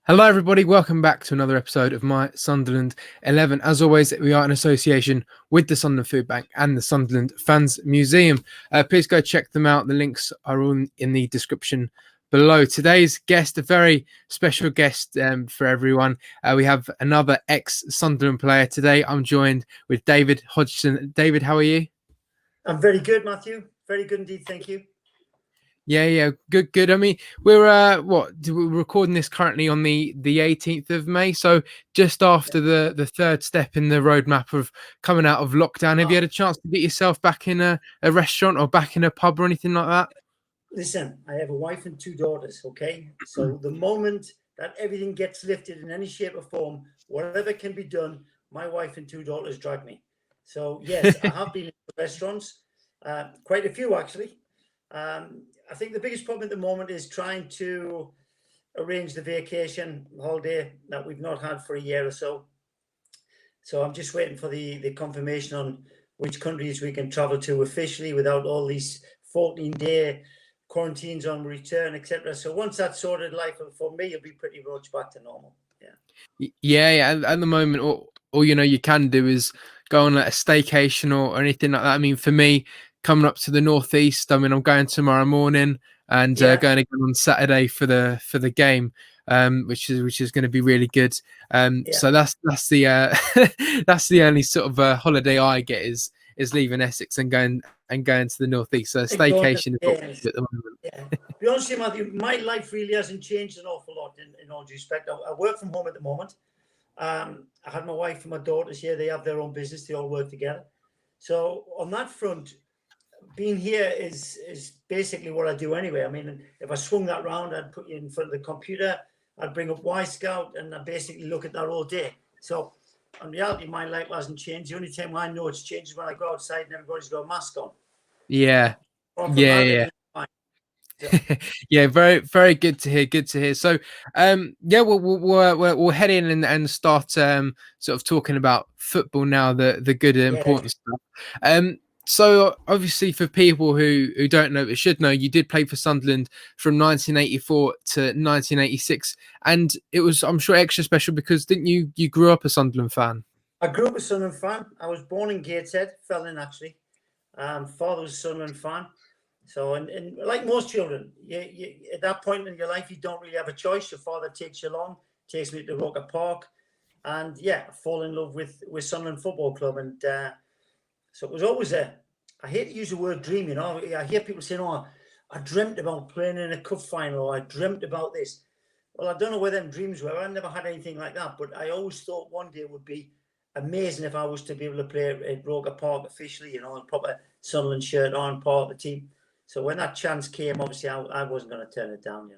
Hello, everybody. Welcome back to another episode of my Sunderland 11. As always, we are in association with the Sunderland Food Bank and the Sunderland Fans Museum. Please go check them out. The links are all in the description below. Today's guest, a very special guest for everyone. We have another ex-Sunderland player today. I'm joined with David Hodgson. David, how are you? I'm very good, Matthew. Very good indeed. Thank you. Yeah, good. I mean, we're we're recording this currently on the 18th of May, so just after the third step in the roadmap of coming out of lockdown. Have you had a chance to get yourself back in a restaurant or back in a pub or anything like that? Listen, I have a wife and two daughters, okay? So the moment that everything gets lifted in any shape or form, whatever can be done, my wife and two daughters drag me. So yes, I have been in restaurants, quite a few actually. I think the biggest problem at the moment is trying to arrange the vacation holiday that we've not had for a year or so. So I'm just waiting for the confirmation on which countries we can travel to officially without all these 14-day quarantines on return, etc. So once that's sorted, life for me will be pretty much back to normal. Yeah. At the moment, all you can do is go on a staycation or anything like that. I mean, for me, coming up to the northeast, I mean, I'm going tomorrow morning and going again on Saturday for the game, which is going to be really good. So that's the that's the only sort of holiday I get is leaving Essex and going to the northeast. So staycation is what we do at the moment. Yeah. To be honest with you, Matthew, my life really hasn't changed an awful lot in all due respect. I work from home at the moment. I had my wife and my daughters here. They have their own business. They all work together. So on that front, being here is basically what I do anyway. I mean, if I swung that round, I'd put you in front of the computer. I'd bring up Y Scout and I basically look at that all day. So in reality, my life hasn't changed. The only time I know it's changed is when I go outside and everybody's got a mask on. Yeah. So. Yeah, very, very good to hear. Good to hear. So, we'll head in and start sort of talking about football now, the good and important stuff. So obviously for people who don't know but should know, you did play for Sunderland from 1984 to 1986, and it was, I'm sure, extra special because didn't you grew up a Sunderland fan? I grew up a Sunderland fan. I was born in Gateshead, Felling actually. Father was a Sunderland fan. So, and like most children, you at that point in your life, you don't really have a choice. Your father takes you along, takes me to Roker Park, and I fall in love with Sunderland Football Club. And so it was always I hate to use the word dream, I hear people saying, oh, I dreamt about playing in a cup final, or I dreamt about this. Well, I don't know where them dreams were. I never had anything like that, but I always thought one day it would be amazing if I was to be able to play at Roker Park officially, in proper Sunderland shirt on, part of the team. So when that chance came, obviously I wasn't going to turn it down,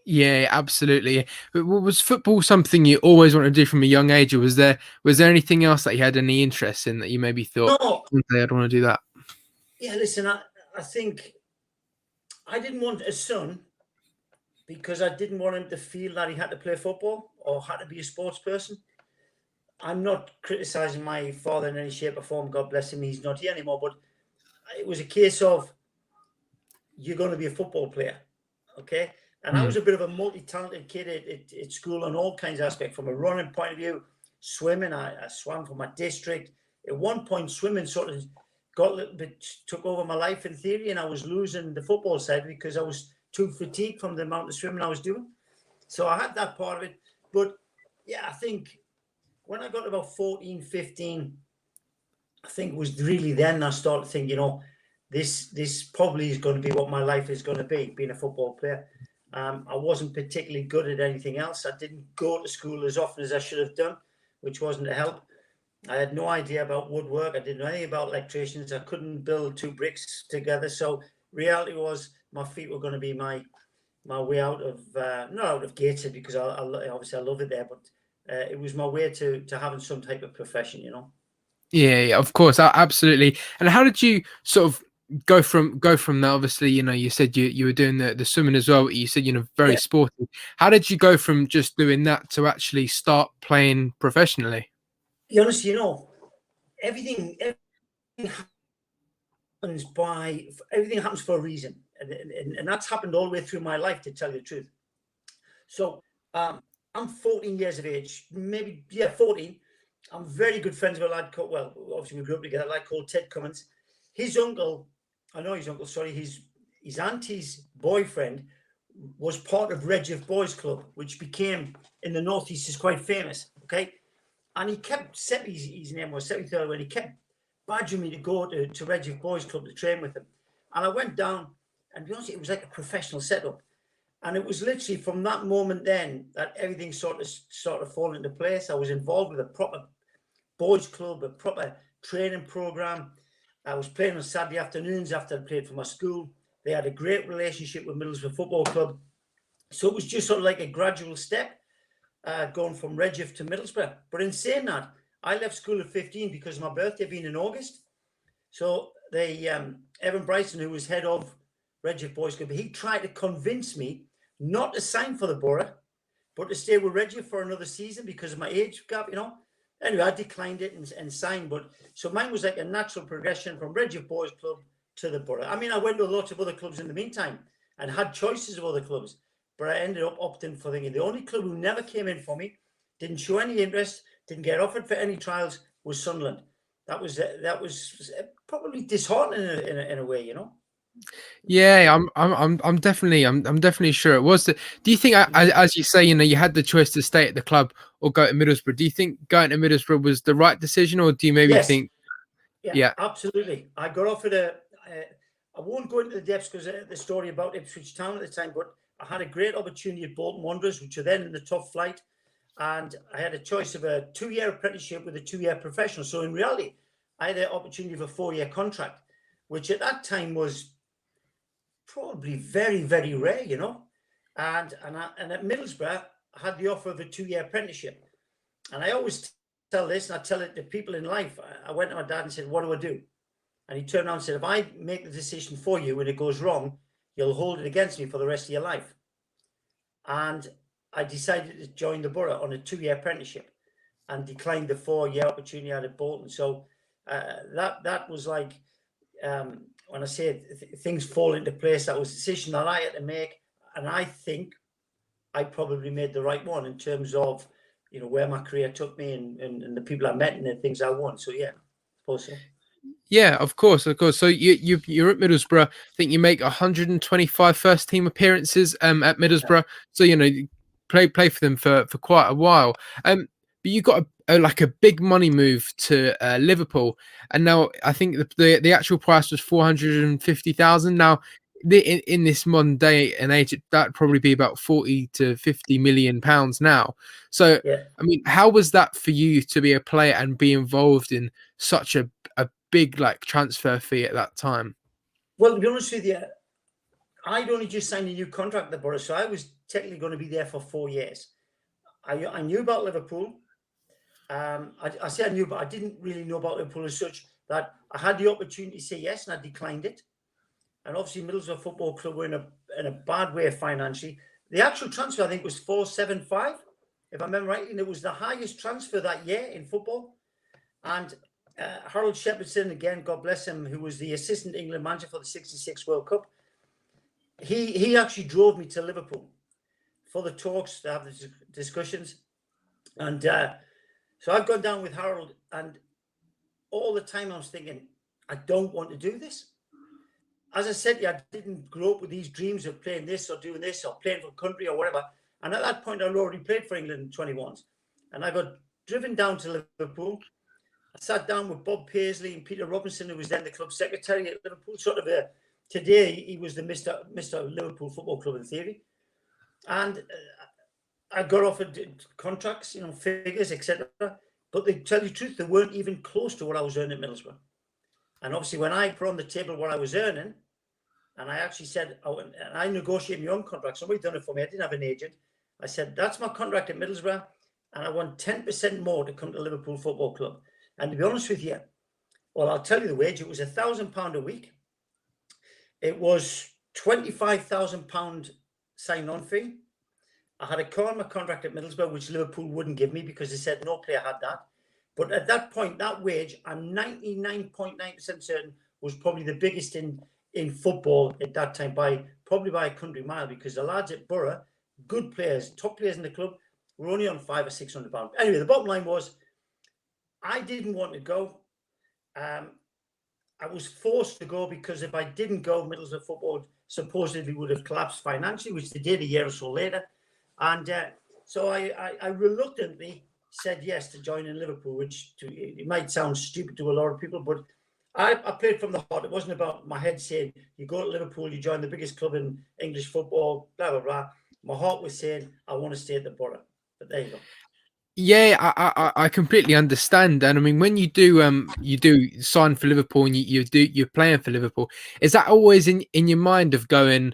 Yeah, absolutely. But was football something you always wanted to do from a young age, or was there anything else that you had any interest in that you maybe thought, one day I'd want to do that? Yeah, listen, I think I didn't want a son because I didn't want him to feel that he had to play football or had to be a sports person. I'm not criticizing my father in any shape or form. God bless him, he's not here anymore. But it was a case of, you're going to be a football player, okay? And I was a bit of a multi-talented kid at school on all kinds of aspects. From a running point of view, swimming, I swam for my district. At one point, swimming sort of got a little bit, took over my life in theory, and I was losing the football side because I was too fatigued from the amount of swimming I was doing. So I had that part of it. But yeah, I think when I got about 14, 15, I think it was really then I started thinking, this probably is going to be what my life is going to be, being a football player. I wasn't particularly good at anything else. I didn't go to school as often as I should have done, which wasn't a help. I had no idea about woodwork. I didn't know anything about electricians. I couldn't build two bricks together. So reality was my feet were going to be my way out of, not out of Gateshead, because obviously I love it there, but it was my way to having some type of profession, Yeah, of course, absolutely. And how did you sort of go from that? Obviously, you said you were doing the swimming as well. You said very sporty. How did you go from just doing that to actually start playing professionally? Honestly, everything happens for a reason, and that's happened all the way through my life, to tell you the truth. So I'm 14 years of age, maybe, 14. I'm very good friends with a lad called, well, obviously we grew up together, a lad called Ted Cummins. His uncle, his auntie's boyfriend was part of Redgift Boys Club, which became, in the Northeast, is quite famous, okay? And he kept, his name was Seppi Thurlow, and he kept badgering me to go to Redgift Boys Club to train with him. And I went down, and to be honest, it was like a professional setup. And it was literally from that moment then that everything sort of fall into place. I was involved with a proper boys club, a proper training program. I was playing on Saturday afternoons after I played for my school. They had a great relationship with Middlesbrough Football Club. So it was just sort of like a gradual step going from Redgift to Middlesbrough. But in saying that, I left school at 15 because of my birthday being in August. So they, Evan Bryson, who was head of Redgift Boys Club, he tried to convince me not to sign for the Borough, but to stay with Redgift for another season because of my age gap, you know. Anyway, I declined it and signed. But so mine was like a natural progression from Redgift Boys Club to the Borough. I mean, I went to lots of other clubs in the meantime and had choices of other clubs, but I ended up opting for the only club who never came in for me, didn't show any interest, didn't get offered for any trials, was Sunderland. That was probably disheartening in a way, you know. Yeah, I'm definitely sure it was. Do you think, as you say, you know, you had the choice to stay at the club or go to Middlesbrough? Do you think going to Middlesbrough was the right decision, or do you maybe Yes. think, Yeah, yeah, absolutely. I got offered I won't go into the depths because of the story about Ipswich Town at the time, but I had a great opportunity at Bolton Wanderers, which are then in the top flight. And I had a choice of a 2-year apprenticeship with a 2-year professional. So in reality, I had an opportunity of a 4-year contract, which at that time was probably very, very rare, you know. And at Middlesbrough, I had the offer of a 2-year apprenticeship. And I always tell this, and I tell it to people in life. I went to my dad and said, "What do I do?" And he turned around and said, "If I make the decision for you and it goes wrong, you'll hold it against me for the rest of your life." And I decided to join the Borough on a 2-year apprenticeship and declined the 4-year opportunity I had at Bolton. So that was like, when I say things fall into place, that was a decision that I had to make. And I think I probably made the right one in terms of, you know, where my career took me and the people I met and the things I won. So yeah, I suppose so. yeah, of course, of course. So you're at Middlesbrough. I think you make 125 first team appearances at Yeah. Middlesbrough. So you know, you play for them for quite a while. But you got like a big money move to Liverpool, and now I think the actual price was 450,000. Now, in this modern day and age, that'd probably be about 40 to 50 million pounds now. So, Yeah. I mean, how was that for you to be a player and be involved in such a big like transfer fee at that time? Well, to be honest with you, I'd only just signed a new contract at the Borough, so I was technically going to be there for 4 years. I knew about Liverpool. I say I knew, but I didn't really know about Liverpool as such. That I had the opportunity to say yes, and I declined it. And obviously, Middlesbrough Football Club were in a bad way financially. The actual transfer, I think, was 475, if I remember right, and it was the highest transfer that year in football. And Harold Shepherdson, again, God bless him, who was the assistant England manager for the '66 World Cup, he actually drove me to Liverpool for the talks, to have the discussions. And so I've gone down with Harold, and all the time I was thinking, I don't want to do this. As I said, yeah, I didn't grow up with these dreams of playing this or doing this or playing for country or whatever. And at that point, I'd already played for England in 21s. And I got driven down to Liverpool. I sat down with Bob Paisley and Peter Robinson, who was then the club secretary at Liverpool. Sort of today, he was the Mr. Liverpool Football Club in theory. And I got offered contracts, you know, figures, etc. But to tell you the truth, they weren't even close to what I was earning at Middlesbrough. And obviously, when I put on the table what I was earning, and I actually said, and I negotiated my own contract. Somebody done it for me. I didn't have an agent. I said, that's my contract at Middlesbrough, and I want 10% more to come to Liverpool Football Club. And to be honest with you, well, I'll tell you the wage. It was £1,000 a week. It was £25,000 sign-on fee. I had a car in my contract at Middlesbrough, which Liverpool wouldn't give me because they said no player had that. But at that point, that wage, I'm 99.9% certain, was probably the biggest in football at that time, probably by a country mile, because the lads at Borough, good players, top players in the club, We're only on £500 or £600. Anyway, the bottom line was, I didn't want to go. I was forced to go because if I didn't go, Middlesbrough football supposedly would have collapsed financially, which they did a year or so later. And so I reluctantly said yes to joining Liverpool, which it might sound stupid to a lot of people, but I played from the heart. It wasn't about my head saying, you go to Liverpool, you join the biggest club in English football, blah, blah, blah. My heart was saying, I want to stay at the Borough. But there you go. Yeah, I completely understand, and I mean when you do sign for Liverpool and you're playing for Liverpool, is that always in your mind of going,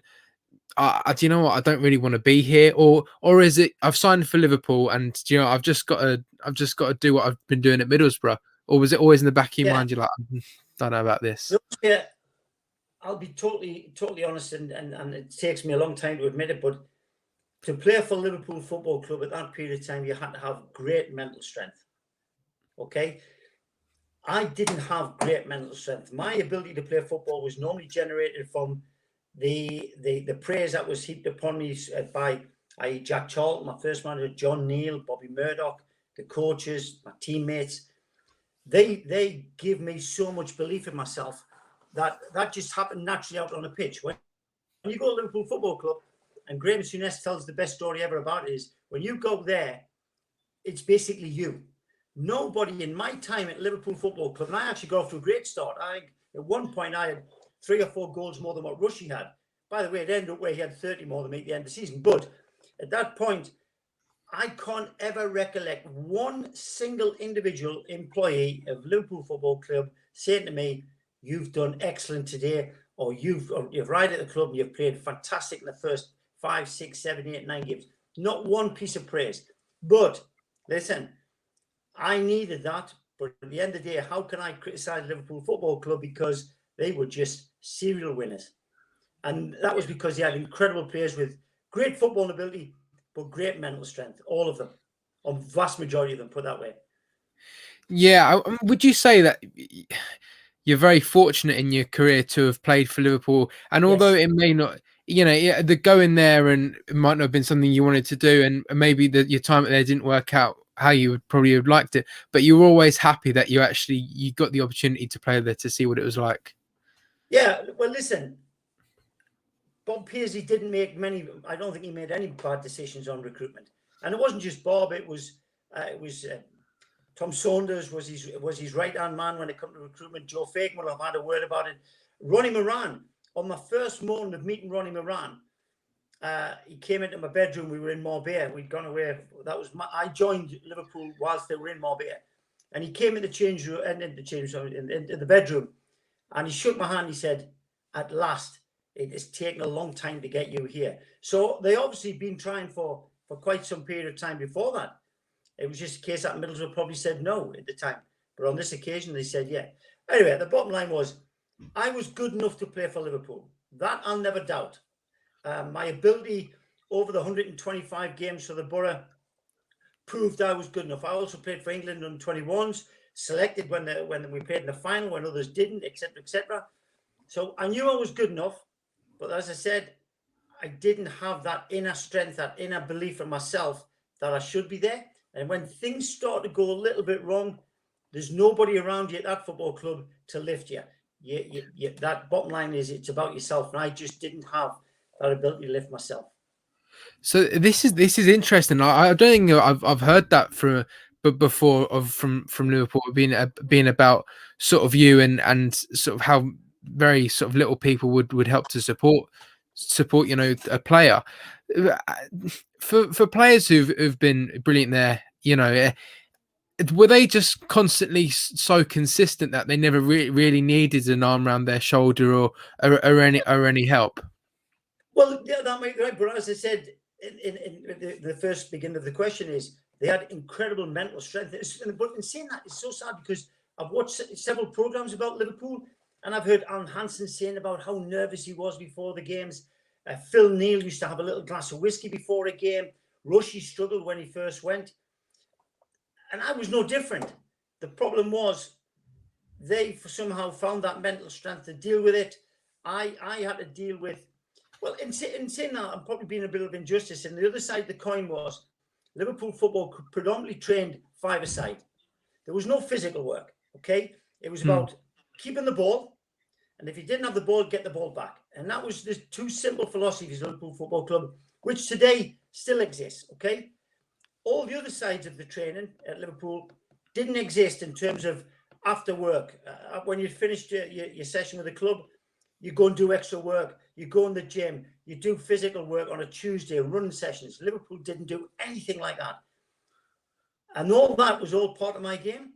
do you know what, I don't really want to be here, or is it I've signed for Liverpool and do you know I've just got to do what I've been doing at Middlesbrough, or was it always in the back of your mind you're like, don't know about this? Yeah, I'll be totally honest, and it takes me a long time to admit it, but to play for Liverpool Football Club at that period of time, you had to have great mental strength. Okay? I didn't have great mental strength. My ability to play football was normally generated from the praise that was heaped upon me by Jack Charlton, my first manager, John Neal, Bobby Murdoch, the coaches, my teammates. They give me so much belief in myself that just happened naturally out on the pitch. When you go to Liverpool Football Club, and Graham Souness tells the best story ever about it, is when you go there, it's basically you. Nobody in my time at Liverpool Football Club, and I actually got off to a great start. At one point, I had 3 or 4 goals more than what Rushy had. By the way, it ended up where he had 30 more than me at the end of the season. But at that point, I can't ever recollect one single individual employee of Liverpool Football Club saying to me, you've done excellent today, or you've arrived at the club and you've played fantastic in the first 5, 6, 7, 8, 9 games. Not one piece of praise. But listen, I needed that. But at the end of the day, how can I criticise Liverpool Football Club? Because they were just serial winners. And that was because they had incredible players with great football ability, but great mental strength. All of them. A vast majority of them, put that way. Yeah, would you say that you're very fortunate in your career to have played for Liverpool? And although it may not, the going there and it might not have been something you wanted to do, and maybe your time there didn't work out how you would probably have liked it, but you were always happy that you got the opportunity to play there to see what it was like. Yeah, well, listen, Bob Paisley didn't make many. I don't think he made any bad decisions on recruitment, and it wasn't just Bob. It was Tom Saunders was his right hand man when it came to recruitment. Joe Fagan will have had a word about it. Ronnie Moran, on my first morning of meeting Ronnie Moran, he came into my bedroom. We were in Marbella. We'd gone away. I joined Liverpool whilst they were in Marbella, and he came in the bedroom, and he shook my hand. He said, "At last, it has taken a long time to get you here." So they obviously been trying for quite some period of time before that. It was just a case that Middlesbrough probably said no at the time, but on this occasion they said yeah. Anyway, the bottom line was, I was good enough to play for Liverpool. That I'll never doubt. My ability over the 125 games for the Borough proved I was good enough. I also played for England under 21s, selected when we played in the final, when others didn't, etc., etc. So I knew I was good enough, but as I said, I didn't have that inner strength, that inner belief in myself that I should be there. And when things start to go a little bit wrong, there's nobody around you at that football club to lift you. That bottom line is, it's about yourself, and I just didn't have that ability to lift myself. So this is interesting. I don't think I've heard that from Liverpool being about sort of you and sort of how very sort of little people would help to support a player. For players who've been brilliant there, were they just constantly so consistent that they never really needed an arm around their shoulder or any help? Well, yeah, that might be right. But as I said in the first beginning of the question, is they had incredible mental strength. But in saying that, it's so sad because I've watched several programs about Liverpool, and I've heard Alan Hansen saying about how nervous he was before the games. Phil Neal used to have a little glass of whiskey before a game. Rushy struggled when he first went. And I was no different. The problem was they somehow found that mental strength to deal with it. I had to deal with, well, in saying that, I'm probably being a bit of injustice. And the other side of the coin was, Liverpool football predominantly trained five-a-side. There was no physical work, okay? It was about keeping the ball, and if you didn't have the ball, get the ball back. And that was the two simple philosophies of Liverpool Football Club, which today still exists, okay? All the other sides of the training at Liverpool didn't exist in terms of after work. When you finished your session with the club, you go and do extra work. You go in the gym. You do physical work on a Tuesday, running sessions. Liverpool didn't do anything like that. And all that was all part of my game.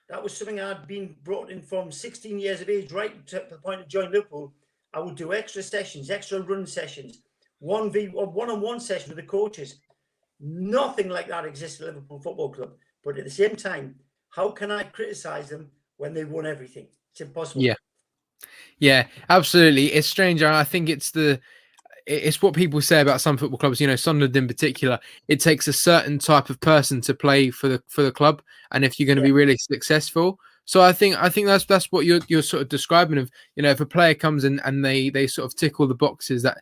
That was something I'd been brought in from 16 years of age, right to the point of joining Liverpool. I would do extra sessions, extra running sessions, one-on-one sessions with the coaches. Nothing like that exists at Liverpool Football Club. But at the same time, how can I criticise them when they won everything? It's impossible. Yeah, absolutely. It's strange. I think it's what people say about some football clubs. You know, Sunderland in particular. It takes a certain type of person to play for the club, and if you're going to be really successful. So I think that's what you're sort of describing. Of, you know, if a player comes in and they sort of tick all the boxes that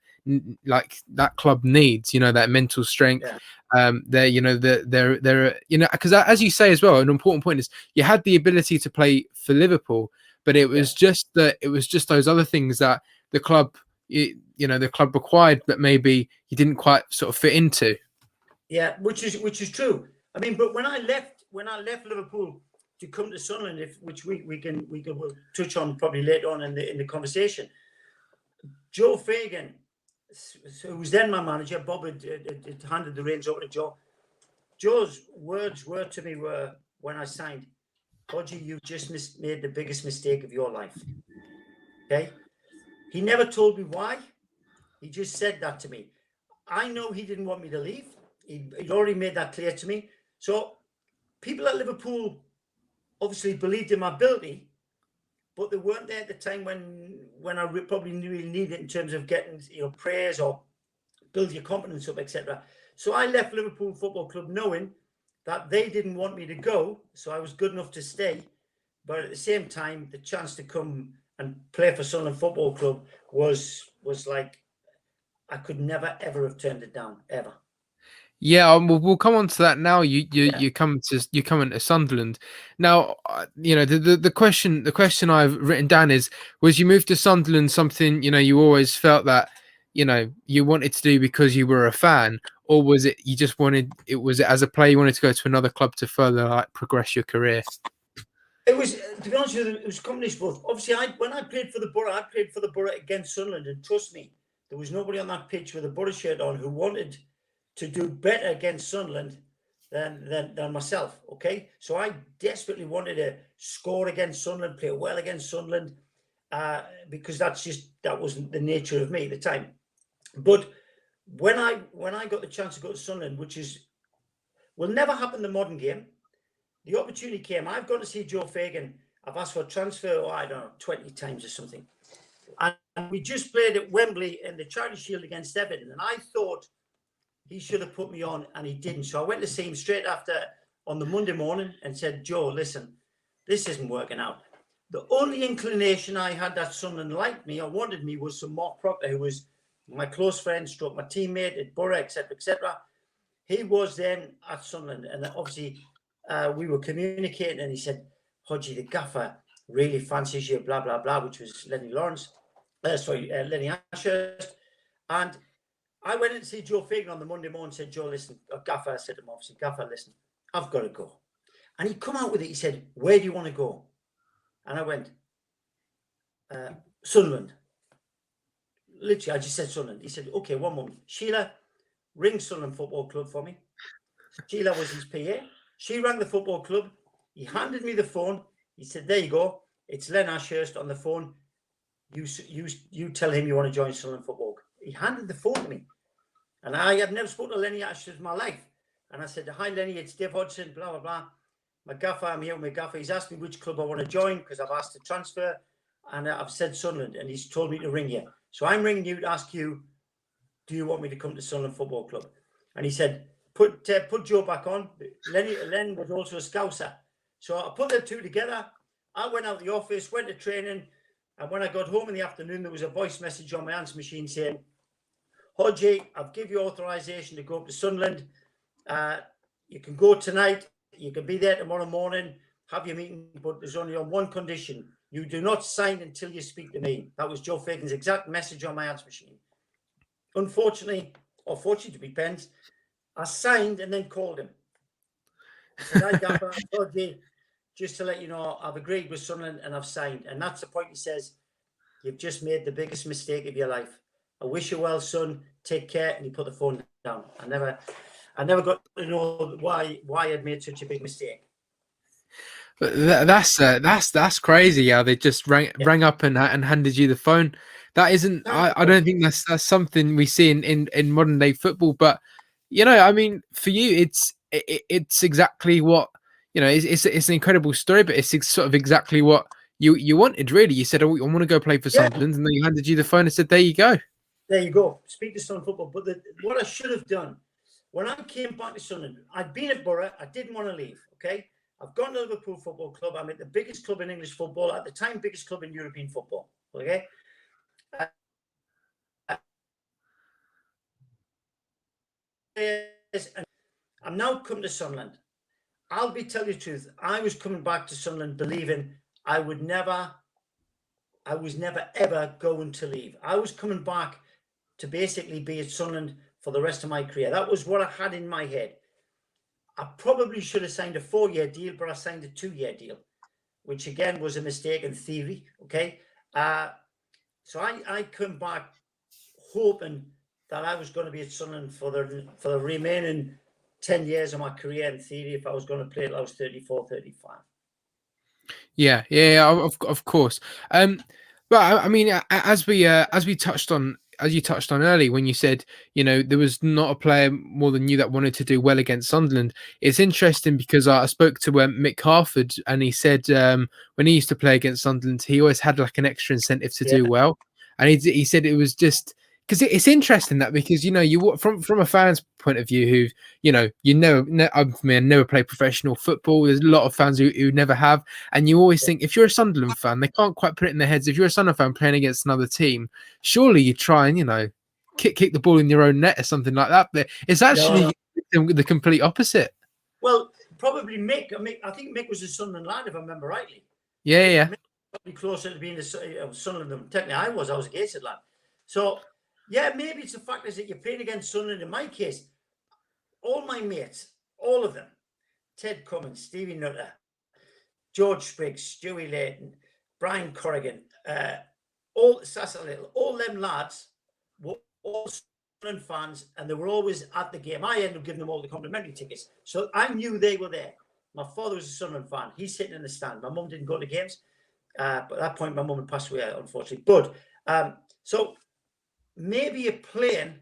like that club needs. You know, that mental strength. They're you know, because as you say as well, an important point is you had the ability to play for Liverpool, but it was just those other things that the club the club required that maybe you didn't quite sort of fit into. Yeah, which is true. I mean, but when I left Liverpool to come to Sunderland, which we can we'll touch on probably later on in the conversation, Joe Fagan, who was then my manager, Bob had handed the reins over to Joe. Joe's words to me were when I signed, Hodgie, you've just made the biggest mistake of your life. Okay? He never told me why. He just said that to me. I know he didn't want me to leave. He'd already made that clear to me. So people at Liverpool obviously believed in my ability, but they weren't there at the time when I probably really needed it in terms of getting praise or build your confidence up, etc. So I left Liverpool Football Club knowing that they didn't want me to go, so I was good enough to stay. But at the same time, the chance to come and play for Sunderland Football Club was like, I could never ever have turned it down, ever. Yeah, we'll come on to that now. You come into Sunderland now. You know the question I've written down is: was you moved to Sunderland something you always felt that you wanted to do because you were a fan, or was it you just wanted was it as a player you wanted to go to another club to further progress your career? It was, to be honest with you, it was a combination both. Obviously, when I played for the Borough, I played for the Borough against Sunderland, and trust me, there was nobody on that pitch with a Borough shirt on who wanted to do better against Sunderland than myself. Okay, so I desperately wanted to score against Sunderland, play well against Sunderland, because that wasn't the nature of me at the time. But when I got the chance to go to Sunderland, which will never happen in the modern game, the opportunity came. I've gone to see Joe Fagan. I've asked for a transfer, I don't know, 20 times or something. And we just played at Wembley in the Charity Shield against Everton, and I thought he should have put me on, and he didn't. So I went to see him straight after on the Monday morning and said, Joe, listen, this isn't working out. The only inclination I had that Sunderland liked me or wanted me was some Mark Proctor, who was my close friend, stroke my teammate at Borough, etc., etc. He was then at Sunderland, and obviously we were communicating, and he said, Hodgie, the gaffer really fancies you, blah, blah, blah, which was Lenny Ashurst. And I went in to see Joe Fagan on the Monday morning and said, Joe, listen, gaffer, I said to him, obviously, gaffer, listen, I've got to go. And he come out with it. He said, where do you want to go? And I went, Sunderland. Literally, I just said Sunderland. He said, okay, one moment. Sheila, ring Sunderland Football Club for me. Sheila was his PA. She rang the football club. He handed me the phone. He said, there you go. It's Len Ashurst on the phone. You tell him you want to join Sunderland Football. He handed the phone to me. And I had never spoken to Lenny Ashurst in my life. And I said, hi, Lenny, it's Dave Hodgson, blah, blah, blah. My gaffer, I'm here with my gaffer. He's asked me which club I want to join because I've asked to transfer. And I've said Sunderland. And he's told me to ring you. So I'm ringing you to ask you, do you want me to come to Sunderland Football Club? And he said, put Joe back on. Len was also a Scouser. So I put the two together. I went out the office, went to training. And when I got home in the afternoon, there was a voice message on my answer machine saying, Hodgie, I've given you authorization to go up to Sunderland. you can go tonight, you can be there tomorrow morning, have your meeting, but there's only on one condition. You do not sign until you speak to me. That was Joe Fagan's exact message on my answer machine. Unfortunately, or fortunately to be Pens, I signed and then called him. I said, "Hi, Gaffer, I told you, just to let you know, I've agreed with Sunderland and I've signed." And that's the point. He says, "You've just made the biggest mistake of your life. I wish you well, son. Take care." And he put the phone down. I never got to know why I'd made such a big mistake. But that's crazy. Yeah, they just rang up and handed you the phone. That isn't. I don't think that's something we see in modern day football. But I mean, for you, it's exactly what It's an incredible story, but it's sort of exactly what you wanted. Really, you said, "I want to go play for Sunderland," and then you handed you the phone and said, "There you go." There you go. Speak to Sunderland football. But what I should have done when I came back to Sunderland, I'd been at Borough. I didn't want to leave. Okay. I've gone to Liverpool Football Club. I'm at the biggest club in English football, at the time, biggest club in European football. Okay. And I'm now coming to Sunderland. I'll be telling you the truth. I was coming back to Sunderland believing I was never ever going to leave. I was coming back to basically be at Sunderland for the rest of my career. That was what I had in my head. I probably should have signed a 4-year deal, but I signed a 2-year deal, which again was a mistake in theory. Okay. So I come back hoping that I was going to be at Sunderland for the remaining 10 years of my career in theory, if I was going to play till I was 34, 35. Yeah, of course. But I mean, as we touched on, as you touched on early, when you said there was not a player more than you that wanted to do well against Sunderland. It's interesting because I spoke to Mick Harford, and he said when he used to play against Sunderland, he always had like an extra incentive to do well, and he said it was just because it's interesting that because you from a fan's point of view who I never played professional football. There's a lot of fans who never have, and you always think if you're a Sunderland fan, they can't quite put it in their heads. If you're a Sunderland fan playing against another team, surely you try and kick the ball in your own net or something like that. But it's actually the complete opposite. Well, probably Mick. I think Mick was a Sunderland lad, if I remember rightly. Yeah. Mick was probably closer to being a Sunderland than technically I was. I was a Gateshead lad. So yeah, maybe it's the fact is that you're playing against Sunderland. In my case, all my mates, all of them, Ted Cummins, Stevie Nutter, George Spriggs, Stewie Layton, Brian Corrigan, all Sasa Little, all them lads were all Sunderland fans, and they were always at the game. I ended up giving them all the complimentary tickets, so I knew they were there. My father was a Sunderland fan. He's sitting in the stand. My mum didn't go to games, but at that point, my mum had passed away, unfortunately. But so maybe you're playing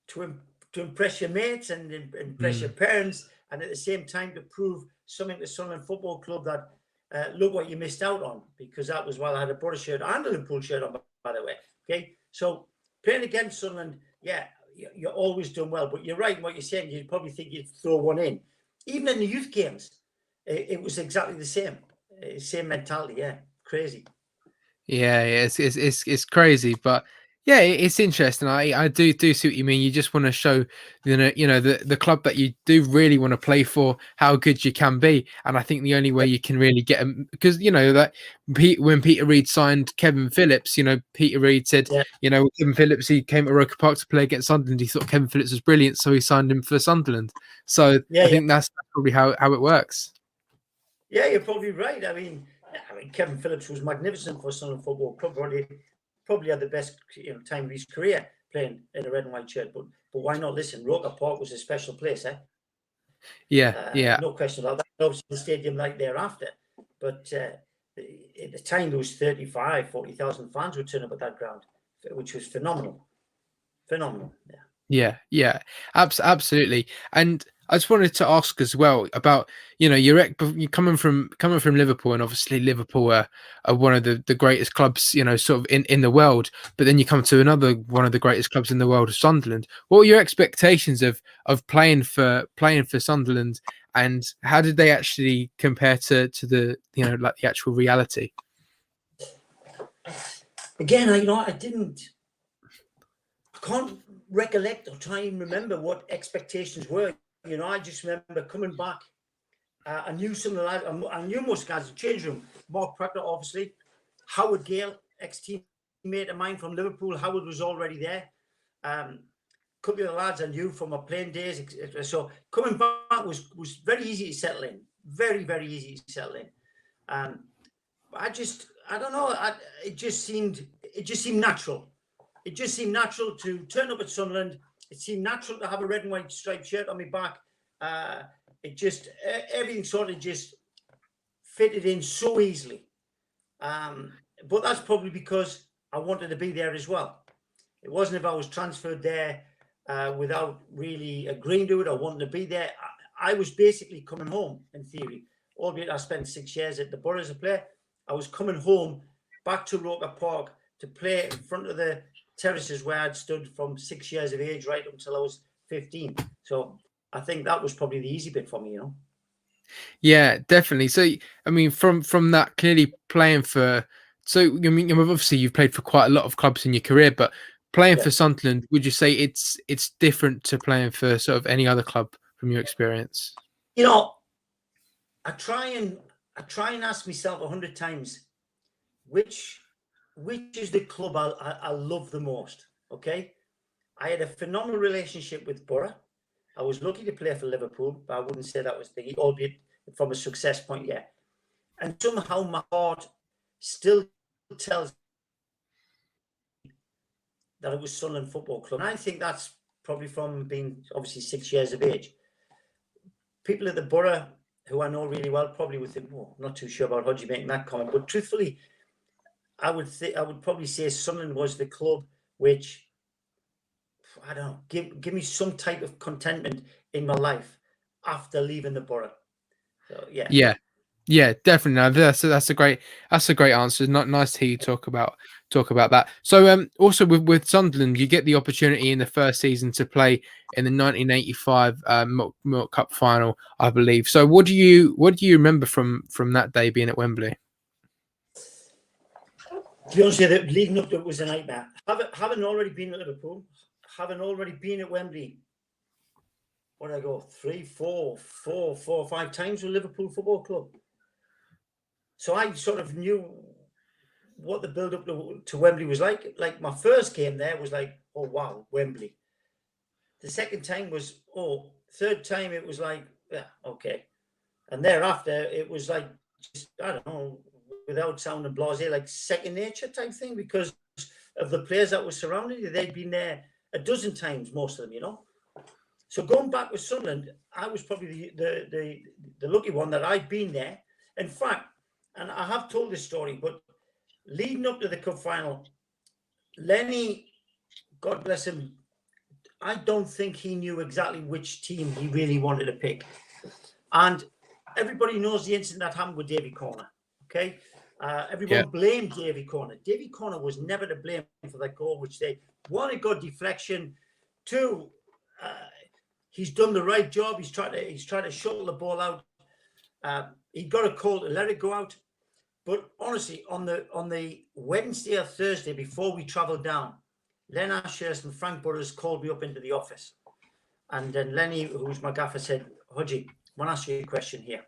to impress your mates and impress your parents, and at the same time to prove something to Sunderland Football Club that look what you missed out on, because that was while I had a Borough shirt and a Liverpool shirt on, by the way. Okay, so playing against Sunderland, yeah, you're always doing well, but you're right in what you're saying. You'd probably think you'd throw one in. Even in the youth games, it was exactly the same mentality. Yeah, crazy. Yeah, it's crazy, but yeah, it's interesting. I do see what you mean. You just want to show the club that you do really want to play for how good you can be, and I think the only way you can really get them, because that when Peter Reid signed Kevin Phillips, Peter Reid said Kevin Phillips, he came to Roker Park to play against Sunderland. He thought Kevin Phillips was brilliant, so he signed him for Sunderland. So I think that's probably how it works. Yeah, you're probably right. I mean, Kevin Phillips was magnificent for Sunderland Football Club. Probably had the best time of his career playing in a red and white shirt. But why not? Listen, Roker Park was a special place, eh? Yeah. No question about that. Obviously, the stadium like thereafter. But at the time, there was 40,000 fans would turn up at that ground, which was phenomenal. Phenomenal, yeah. Yeah, absolutely. And I just wanted to ask as well about you're coming from Liverpool, and obviously Liverpool are one of the greatest clubs sort of in the world. But then you come to another one of the greatest clubs in the world, Sunderland. What were your expectations of playing for Sunderland, and how did they actually compare to the like the actual reality? Again, I can't recollect or try and remember what expectations were. I just remember coming back. I knew some of the lads. I knew most guys in the change room. Mark Proctor, obviously. Howard Gale, ex-teammate of mine from Liverpool. Howard was already there. A couple of the lads I knew from my playing days. So coming back was very easy to settle in. Very, very easy to settle in. I don't know. It just seemed natural. It just seemed natural to turn up at Sunderland. It seemed natural to have a red and white striped shirt on my back. Everything sort of just fitted in so easily. But that's probably because I wanted to be there as well. It wasn't if I was transferred there without really agreeing to it. I wanted to be there. I was basically coming home in theory, albeit I spent 6 years at the Borough as a player. I was coming home back to Roker Park to play in front of the terraces where I'd stood from 6 years of age right up until I was 15. So I think that was probably the easy bit for me, Yeah, definitely. So, I mean, from that, clearly playing for, so I mean, obviously you've played for quite a lot of clubs in your career, but playing for Sunderland, would you say it's different to playing for sort of any other club from your experience? I try and ask myself 100 times, which is the club I love the most. Okay, I had a phenomenal relationship with Borough. I was lucky to play for Liverpool, but I wouldn't say that was the, albeit from a success point, yeah. And somehow my heart still tells that it was Sunderland Football Club. And I think that's probably from being obviously 6 years of age. People at the Borough who I know really well probably would think, well, I'm not too sure about Hodgie making that comment. But truthfully, I would probably say Sunderland was the club which, I don't know, give me some type of contentment in my life after leaving the Borough. So Yeah, definitely. No, that's a great answer. Not nice to hear you talk about that. So also with Sunderland, you get the opportunity in the first season to play in the 1985 Milk Cup final, I believe. So what do you remember from that day being at Wembley? To be honest with you, leading up to it was a nightmare. Having already been at Liverpool, having already been at Wembley, what did I go? 3, 4, 5 times with Liverpool Football Club. So I sort of knew what the build-up to Wembley was like. Like my first game there was like, oh wow, Wembley. The second time was, third time it was like, yeah, okay. And thereafter it was like, just, I don't know, without sounding blasé, like second nature type thing because of the players that were surrounding you. They'd been there a dozen times, most of them, So going back with Sunderland, I was probably the lucky one that I'd been there. In fact, and I have told this story, but leading up to the cup final, Lenny, God bless him, I don't think he knew exactly which team he really wanted to pick. And everybody knows the incident that happened with Davy Corner, okay? Everyone blamed Davy Corner. Davy Corner was never to blame for that goal, which they, one, it got deflection. Two, he's done the right job. He's trying to shuttle the ball out. He got a call to let it go out. But honestly, on the Wednesday or Thursday before we travelled down, Len Ashurst and Frank Burrows called me up into the office. And then Lenny, who's my gaffer, said, Hodgie, I want to ask you a question here.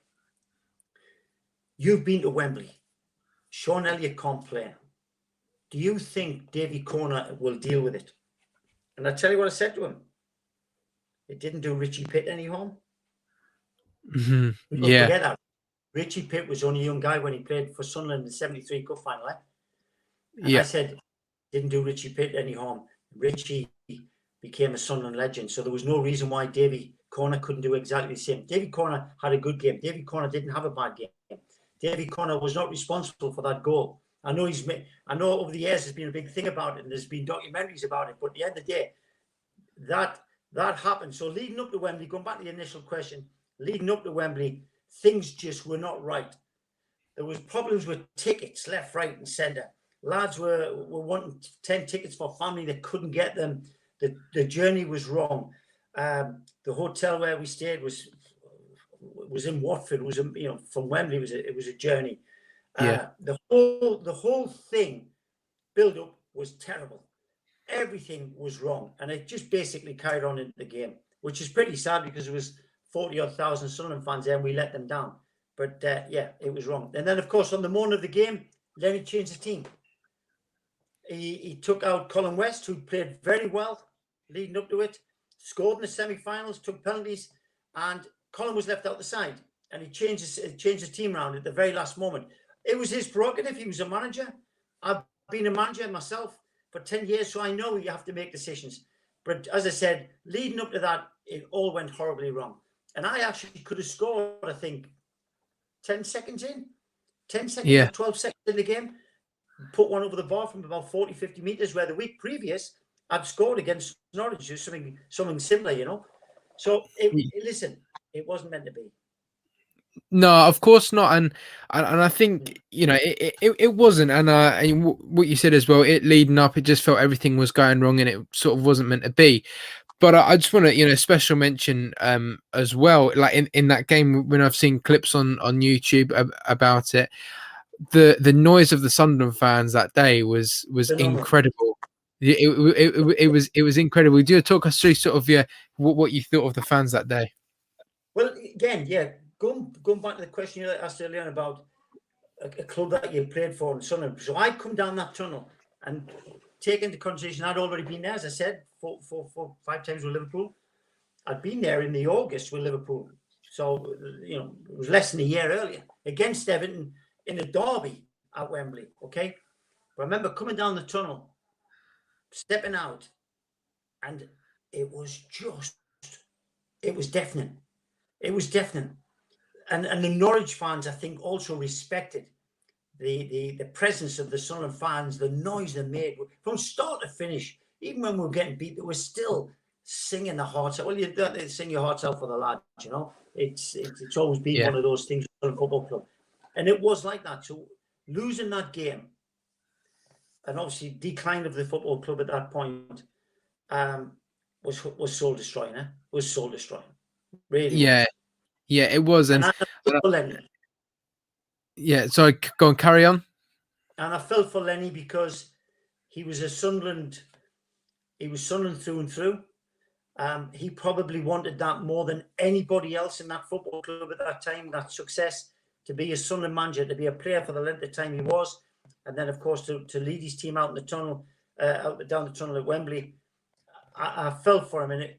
You've been to Wembley. Sean Elliott can't play. Do you think Davy Corner will deal with it? And I tell you what I said to him. It didn't do Richie Pitt any harm. Mm-hmm. Don't forget that. Richie Pitt was only a young guy when he played for Sunderland in the 73 Cup final. And I said, didn't do Richie Pitt any harm. Richie became a Sunderland legend. So there was no reason why Davy Corner couldn't do exactly the same. Davy Corner had a good game. Davy Corner didn't have a bad game. Davy Corner was not responsible for that goal. I know over the years there's been a big thing about it and there's been documentaries about it. But at the end of the day, that happened. So leading up to Wembley, going back to the initial question, leading up to Wembley, things just were not right. There was problems with tickets left, right, and centre. Lads were wanting 10 tickets for family that couldn't get them. The journey was wrong. The hotel where we stayed was in Watford. It was from Wembley. It was a journey. The whole thing build up was terrible. Everything was wrong, and it just basically carried on into the game, which is pretty sad because it was 40-odd thousand Sunderland fans there, and we let them down. But yeah, it was wrong. And then, of course, on the morning of the game, Lenny changed the team. He took out Colin West, who played very well leading up to it, scored in the semi-finals, took penalties, and Colin was left out the side. And he changed the team around at the very last moment. It was his prerogative. He was a manager. I've been a manager myself for 10 years, so I know you have to make decisions. But as I said, leading up to that, it all went horribly wrong. And I actually could have scored, I think, 10 seconds in, 10 seconds or 12 seconds in the game, put one over the bar from about 40, 50 metres, where the week previous I'd scored against Norwich, just something similar, you know. So, listen, it wasn't meant to be. No, of course not, and I think, you know, it wasn't, and what you said as well, it leading up, it just felt everything was going wrong, and it sort of wasn't meant to be. But I just want to, you know, special mention as well, like in that game, when I've seen clips on YouTube about it, the noise of the Sunderland fans that day was incredible. It was incredible. Do you talk us through sort of what you thought of the fans that day? Well, again, yeah, going back to the question you asked earlier about a club that you played for in Sunderland. So I come down that tunnel and take into consideration I'd already been there, as I said, 5 times with Liverpool. I'd been there in the August with Liverpool. So, you know, it was less than a year earlier against Everton in a derby at Wembley, okay? But I remember coming down the tunnel, stepping out, and it was deafening. It was deafening. And the Norwich fans, I think, also respected the presence of the Sunderland fans, the noise they made from start to finish. Even when we were getting beat, they were still singing the hearts out. Well, you don't sing your hearts out for the lads, you know. It's always been one of those things for a football club. And it was like that. So losing that game, and obviously decline of the football club at that point, was soul destroying. Was soul destroying. Really. Yeah. Was. Yeah, it was. And yeah, sorry, go on, carry on. And I felt for Lenny because he was Sunderland through and through. He probably wanted that more than anybody else in that football club at that time, that success, to be a Sunderland manager, to be a player for the length of time he was, and then, of course, to lead his team out in the tunnel, down the tunnel at Wembley. I felt for him, and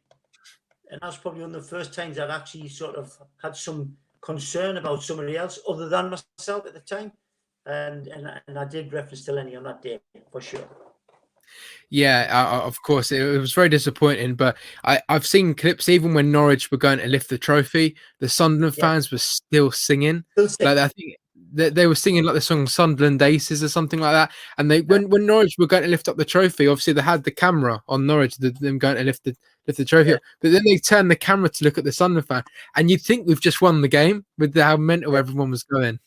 that's probably one of the first times I'd actually sort of had some concern about somebody else other than myself at the time. And I did reference to Lenny on that day, for sure. Yeah, of course, it was very disappointing. But I've seen clips, even when Norwich were going to lift the trophy, the Sunderland fans were still singing. Like, I think they were singing like the song "Sunderland Aces" or something like that. And when Norwich were going to lift up the trophy, obviously they had the camera on Norwich, them going to lift the trophy up. But then they turned the camera to look at the Sunderland fan, and you'd think we've just won the game with how mental everyone was going.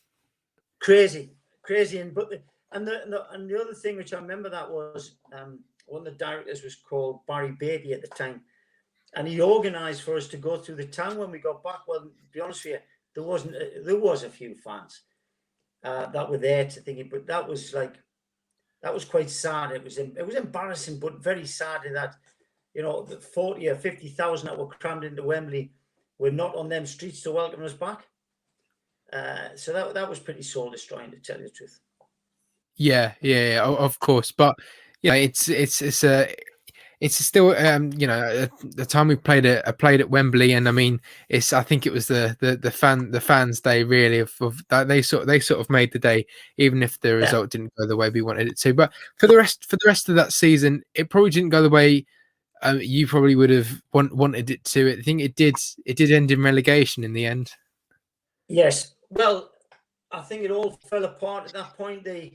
Crazy, and the other thing which I remember that was one of the directors was called Barry Beatty at the time, and he organised for us to go through the town when we got back. Well, to be honest with you, there was a few fans that were there to think it, but that was quite sad. It was embarrassing, but very sad in that, you know, the 40 or 50,000 that were crammed into Wembley were not on them streets to welcome us back. So that was pretty soul destroying, to tell you the truth. Yeah, of course, but yeah, it's still you know, the time we played at Wembley, and I mean, I think it was the fans' day really of that. They sort of made the day, even if the result didn't go the way we wanted it to. But for the rest of that season, it probably didn't go the way you probably would have wanted it to. I think it did end in relegation in the end. Yes, well, I think it all fell apart at that point. The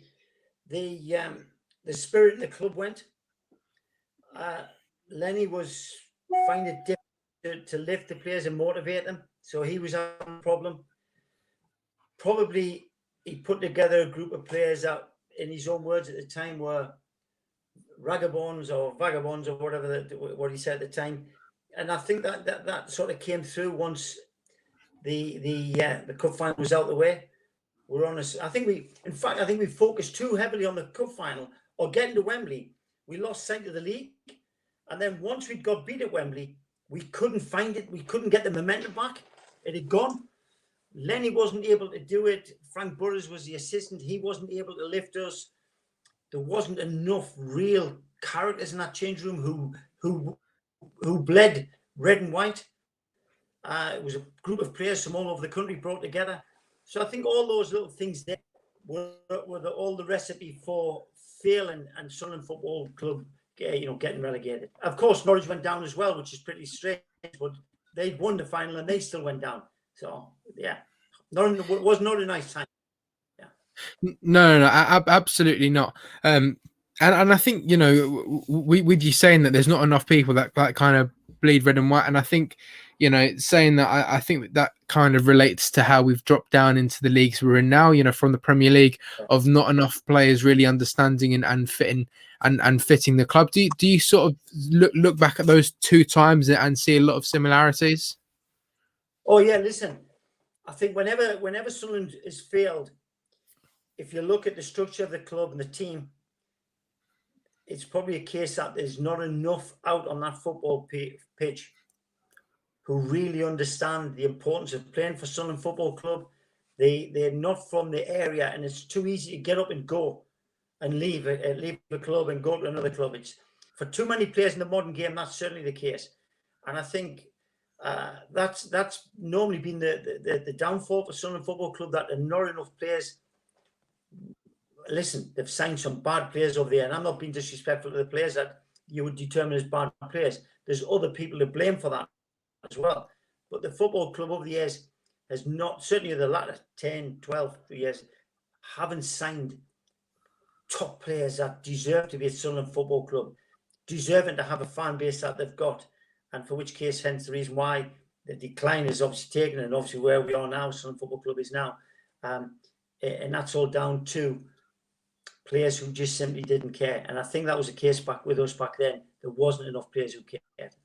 spirit in the club went. Lenny was finding it difficult to lift the players and motivate them, so he was having a problem. Probably he put together a group of players that, in his own words at the time, were vagabonds or whatever what he said at the time, and I think that sort of came through once the cup final was out the way. We're honest. I think we focused too heavily on the cup final or getting to Wembley. We lost sight of the league, and then once we got beat at Wembley, we couldn't find it. We couldn't get the momentum back. It had gone. Lenny wasn't able to do it. Frank Burrows was the assistant. He wasn't able to lift us. There wasn't enough real characters in that change room who bled red and white. It was a group of players from all over the country brought together. So I think all those little things there were all the recipe for failing and Sunderland Football Club, getting relegated. Of course, Norwich went down as well, which is pretty strange, but they'd won the final and they still went down. So yeah, it was not a nice time. Yeah. No, absolutely not. And I think, with you saying that there's not enough people that kind of bleed red and white, and I think, saying that, I think that kind of relates to how we've dropped down into the leagues we're in now, from the Premier League, of not enough players really understanding and fitting and fitting the club. Do you sort of look back at those two times and see a lot of similarities? Oh yeah, listen, I think whenever Sunderland has failed, if you look at the structure of the club and the team, it's probably a case that there's not enough out on that football pitch who really understand the importance of playing for Sunderland Football Club. They're not from the area, and it's too easy to get up and go and leave a club and go to another club. It's for too many players in the modern game. That's certainly the case, and I think that's normally been the downfall for Sunderland Football Club, that there are not enough players. Listen, they've signed some bad players over there, and I'm not being disrespectful to the players that you would determine as bad players. There's other people to blame for that as well. But the football club over the years has not, certainly the latter 10, 12 years, haven't signed top players that deserve to be at Sunderland Football Club, deserving to have a fan base that they've got, and for which case, hence the reason why the decline is obviously taken, and obviously where we are now, Sunderland Football Club is now. And that's all down to players who just simply didn't care. And I think that was the case with us back then. There wasn't enough players who cared.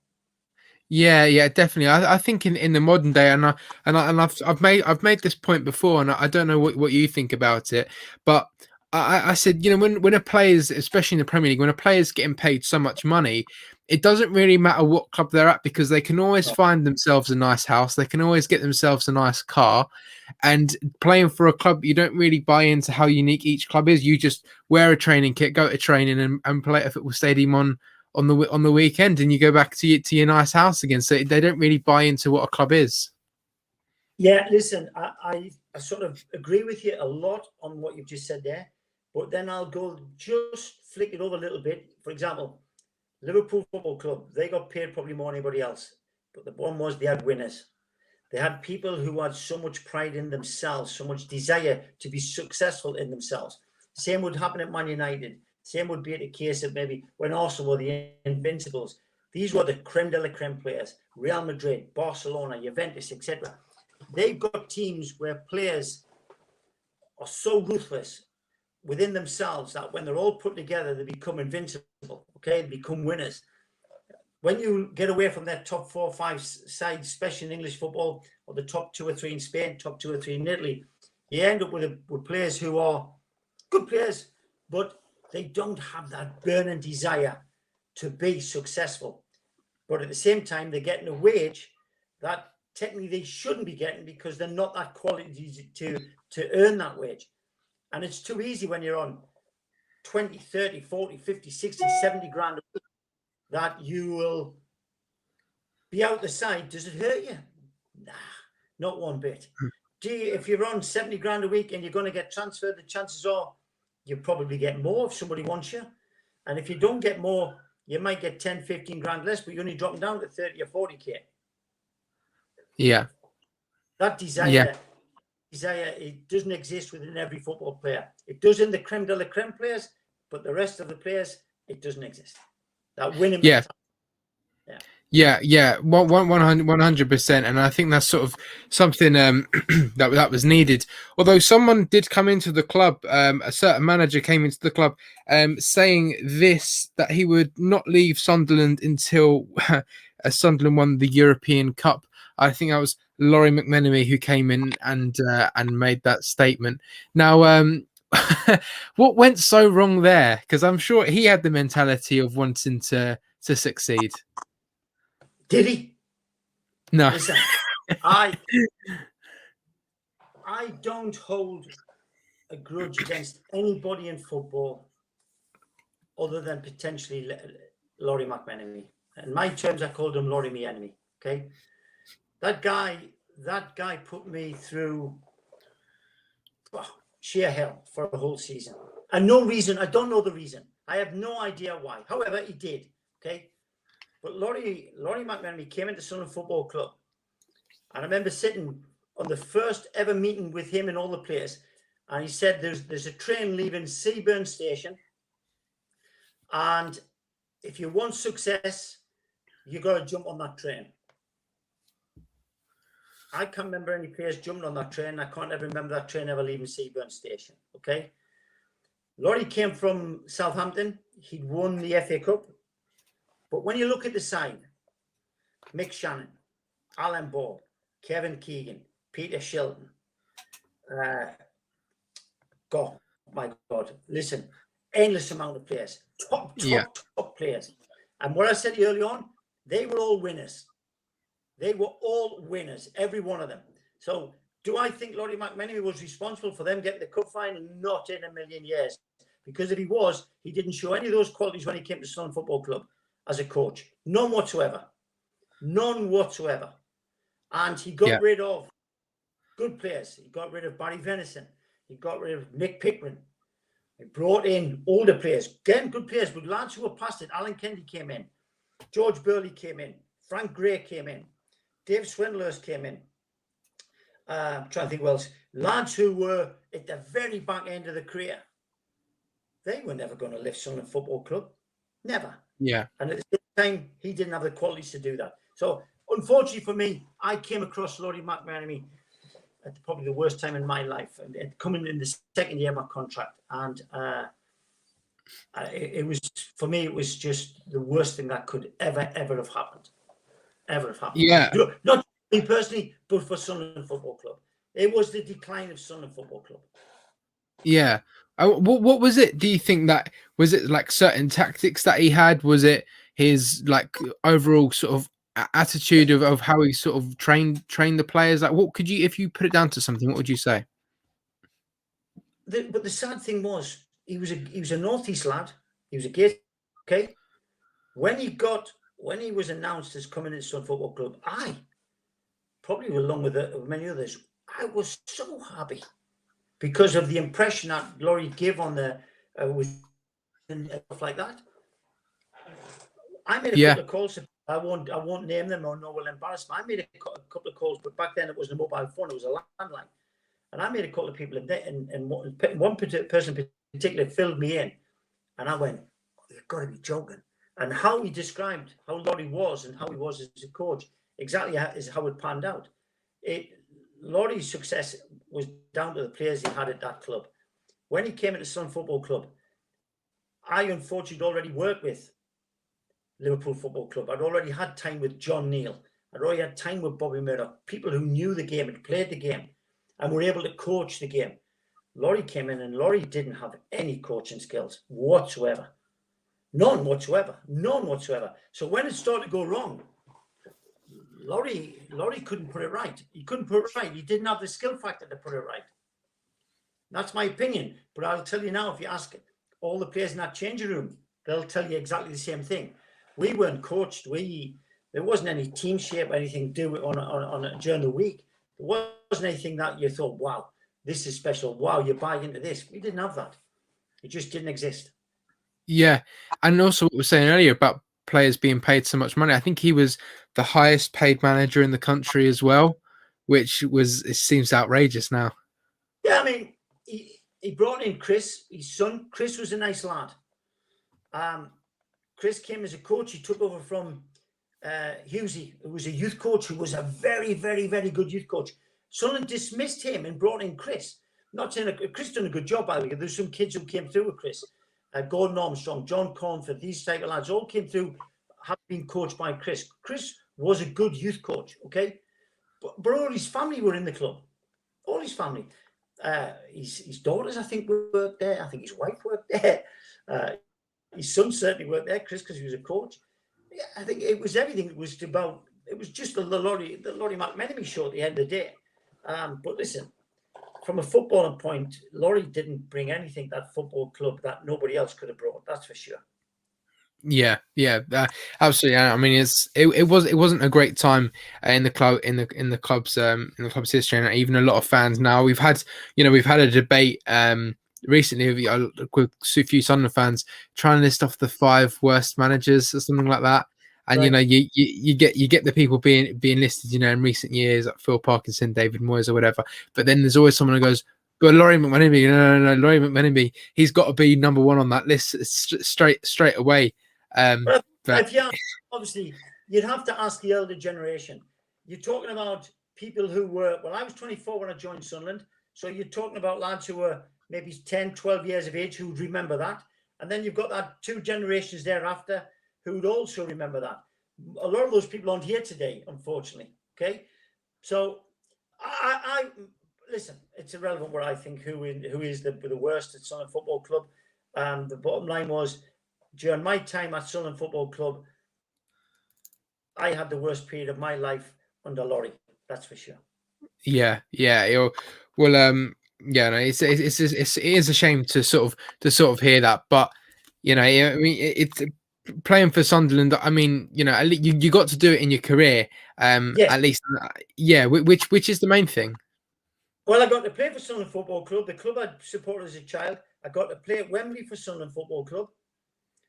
Yeah, definitely. I think in the modern day, and I've made this point before, and I don't know what you think about it, but I said, when a player's, especially in the Premier League, when a player's getting paid so much money, it doesn't really matter what club they're at, because they can always find themselves a nice house, they can always get themselves a nice car, and playing for a club, you don't really buy into how unique each club is. You just wear a training kit, go to training, and play at a football stadium on the weekend, and you go back to your nice house again. So they don't really buy into what a club is. Yeah, listen, I sort of agree with you a lot on what you've just said there, but then I'll go just flick it over a little bit. For example, Liverpool Football Club, they got paid probably more than anybody else, but the one was they had winners. They had people who had so much pride in themselves, so much desire to be successful in themselves. Same would happen at Man United. Same would be the case of maybe when Arsenal were the Invincibles. These were the creme de la creme players. Real Madrid, Barcelona, Juventus, etc. They've got teams where players are so ruthless within themselves that when they're all put together, they become invincible. Okay, they become winners. When you get away from that top 4 or 5 sides, especially in English football, or the top 2 or 3 in Spain, top 2 or 3 in Italy, you end up with players who are good players, but they don't have that burning desire to be successful. But at the same time, they're getting a wage that technically they shouldn't be getting, because they're not that quality to earn that wage. And it's too easy when you're on 20, 30, 40, 50, 60, 70 grand a week that you will be out the side. Does it hurt you? Nah, not one bit. If you're on 70 grand a week and you're going to get transferred, the chances are you probably get more if somebody wants you. And if you don't get more, you might get 10, 15 grand less, but you're only dropping down to 30 or 40K. Yeah. That desire, it doesn't exist within every football player. It does in the creme de la creme players, but the rest of the players, it doesn't exist. That winning mentality. Yeah, 100%, and I think that's sort of something that was needed. Although someone did come into the club, a certain manager came into the club, saying that he would not leave Sunderland until Sunderland won the European Cup. I think that was Laurie McMenemy who came in and made that statement. Now, what went so wrong there? Because I'm sure he had the mentality of wanting to succeed. Did he? No. Listen, I don't hold a grudge against anybody in football other than potentially Laurie McMenemy. In my terms, I called him Laurie, me enemy. Okay, that guy put me through sheer hell for a whole season, and no reason. I don't know the reason. I have no idea why. However, he did. Okay, but Laurie McMenemy came into Sunderland Football Club, and I remember sitting on the first ever meeting with him and all the players, and he said, "There's a train leaving Seaburn Station, and if you want success, you got to jump on that train." I can't remember any players jumping on that train. I can't ever remember that train ever leaving Seaburn Station. Okay. Laurie came from Southampton. He'd won the FA Cup. But when you look at the side, Mick Shannon, Alan Ball, Kevin Keegan, Peter Shilton, God, my God, listen, endless amount of players, top players. And what I said early on, they were all winners. They were all winners, every one of them. So do I think Laurie McMenemy was responsible for them getting the cup final? Not in a million years. Because if he was, he didn't show any of those qualities when he came to Sunderland Football Club as a coach. None whatsoever. None whatsoever. And he got rid of good players. He got rid of Barry Venison. He got rid of Nick Pickering. He brought in older players. Again, good players, but lads who were past it. Alan Kennedy came in. George Burley came in. Frank Gray came in. Dave Swindlers came in. I'm trying to think who else. Lads who were at the very back end of the career. They were never going to lift Sunderland Football Club. Never. Yeah. And at the same time, he didn't have the qualities to do that. So, unfortunately for me, I came across Laurie McMenemy at probably the worst time in my life, and coming in the second year of my contract. And it was, for me, it was just the worst thing that could ever have happened. Ever have happened. Yeah. Not me personally, but for Sunderland Football Club. It was the decline of Sunderland Football Club. Yeah. What was it? Do you think that was it like certain tactics that he had? Was it his like overall sort of attitude of how he sort of trained the players? Like, what could you, if you put it down to something, what would you say? But the sad thing was, he was a Northeast lad. He was a kid. Okay, when he was announced as coming into Sunderland Football Club, I probably along with many others, I was so happy because of the impression that Laurie gave on the with and stuff like that. I made a couple of calls. I won't name them or no will embarrass me. I made a couple of calls, but back then it wasn't a mobile phone; it was a landline. And I made a couple of people in there, and one person in particular filled me in, and I went, oh, "You've got to be joking!" And how he described how Laurie was and how he was as a coach, exactly is how it panned out. Laurie's success was down to the players he had at that club. When he came into Sunderland Football Club, I unfortunately already worked with Liverpool Football Club. I'd already had time with John Neal. I'd already had time with Bobby Murdoch, people who knew the game and played the game and were able to coach the game. Laurie came in and Laurie didn't have any coaching skills whatsoever. None whatsoever. So when it started to go wrong, Laurie couldn't put it right. He couldn't put it right. He didn't have the skill factor to put it right. That's my opinion. But I'll tell you now, if you ask all the players in that changing room, they'll tell you exactly the same thing. We weren't coached. There wasn't any team shape or anything to do on during the week. There wasn't anything that you thought, wow, this is special. Wow, you buy into this. We didn't have that. It just didn't exist. Yeah. And also what we were saying earlier about players being paid so much money. I think he was the highest paid manager in the country as well, which it seems outrageous now. Yeah, I mean, he brought in Chris, his son. Chris was a nice lad. Chris came as a coach. He took over from Husey, who was a youth coach, who was a very, very, very good youth coach. Sunderland dismissed him and brought in Chris. Not saying Chris done a good job, by the way. There's some kids who came through with Chris. Gordon Armstrong, John Cornford, these type of lads all came through, have been coached by Chris. Chris was a good youth coach, okay? But all his family were in the club. All his family. His daughters, I think, worked there. I think his wife worked there. His son certainly worked there, Chris, because he was a coach. Yeah, I think it was everything. It was about it was just the Laurie McMenemy show at the end of the day. But listen, from a footballing point, Laurie didn't bring anything that football club that nobody else could have brought. That's for sure. Yeah, absolutely. I mean, it wasn't a great time in the club in the club's history, and even a lot of fans now. We've had a debate recently with a few Sunderland fans trying to list off the 5 worst managers or something like that. And Right. you get the people being listed, in recent years, like Phil Parkinson, David Moyes, or whatever. But then there's always someone who goes, but Laurie McMenemy, no, Laurie McMenemy, he's got to be number 1 on that list straight away. But But if you obviously, you'd have to ask the elder generation. You're talking about people who were, well, I was 24 when I joined Sunderland. So you're talking about lads who were maybe 10, 12 years of age who'd remember that. And then you've got that 2 generations thereafter who'd also remember that. A lot of those people aren't here today, unfortunately. Okay. So I listen, it's irrelevant what I think who is the worst at Sunderland Football Club. The bottom line was, during my time at Sunderland Football Club, I had the worst period of my life under Laurie. That's for sure. yeah, well, no, it is a shame to sort of hear that, but I mean, it's playing for Sunderland. I mean, you got to do it in your career, Yes. at least, which is the main thing. Well, I got to play for Sunderland Football Club, the club I supported as a child. I got to play at Wembley for Sunderland Football Club,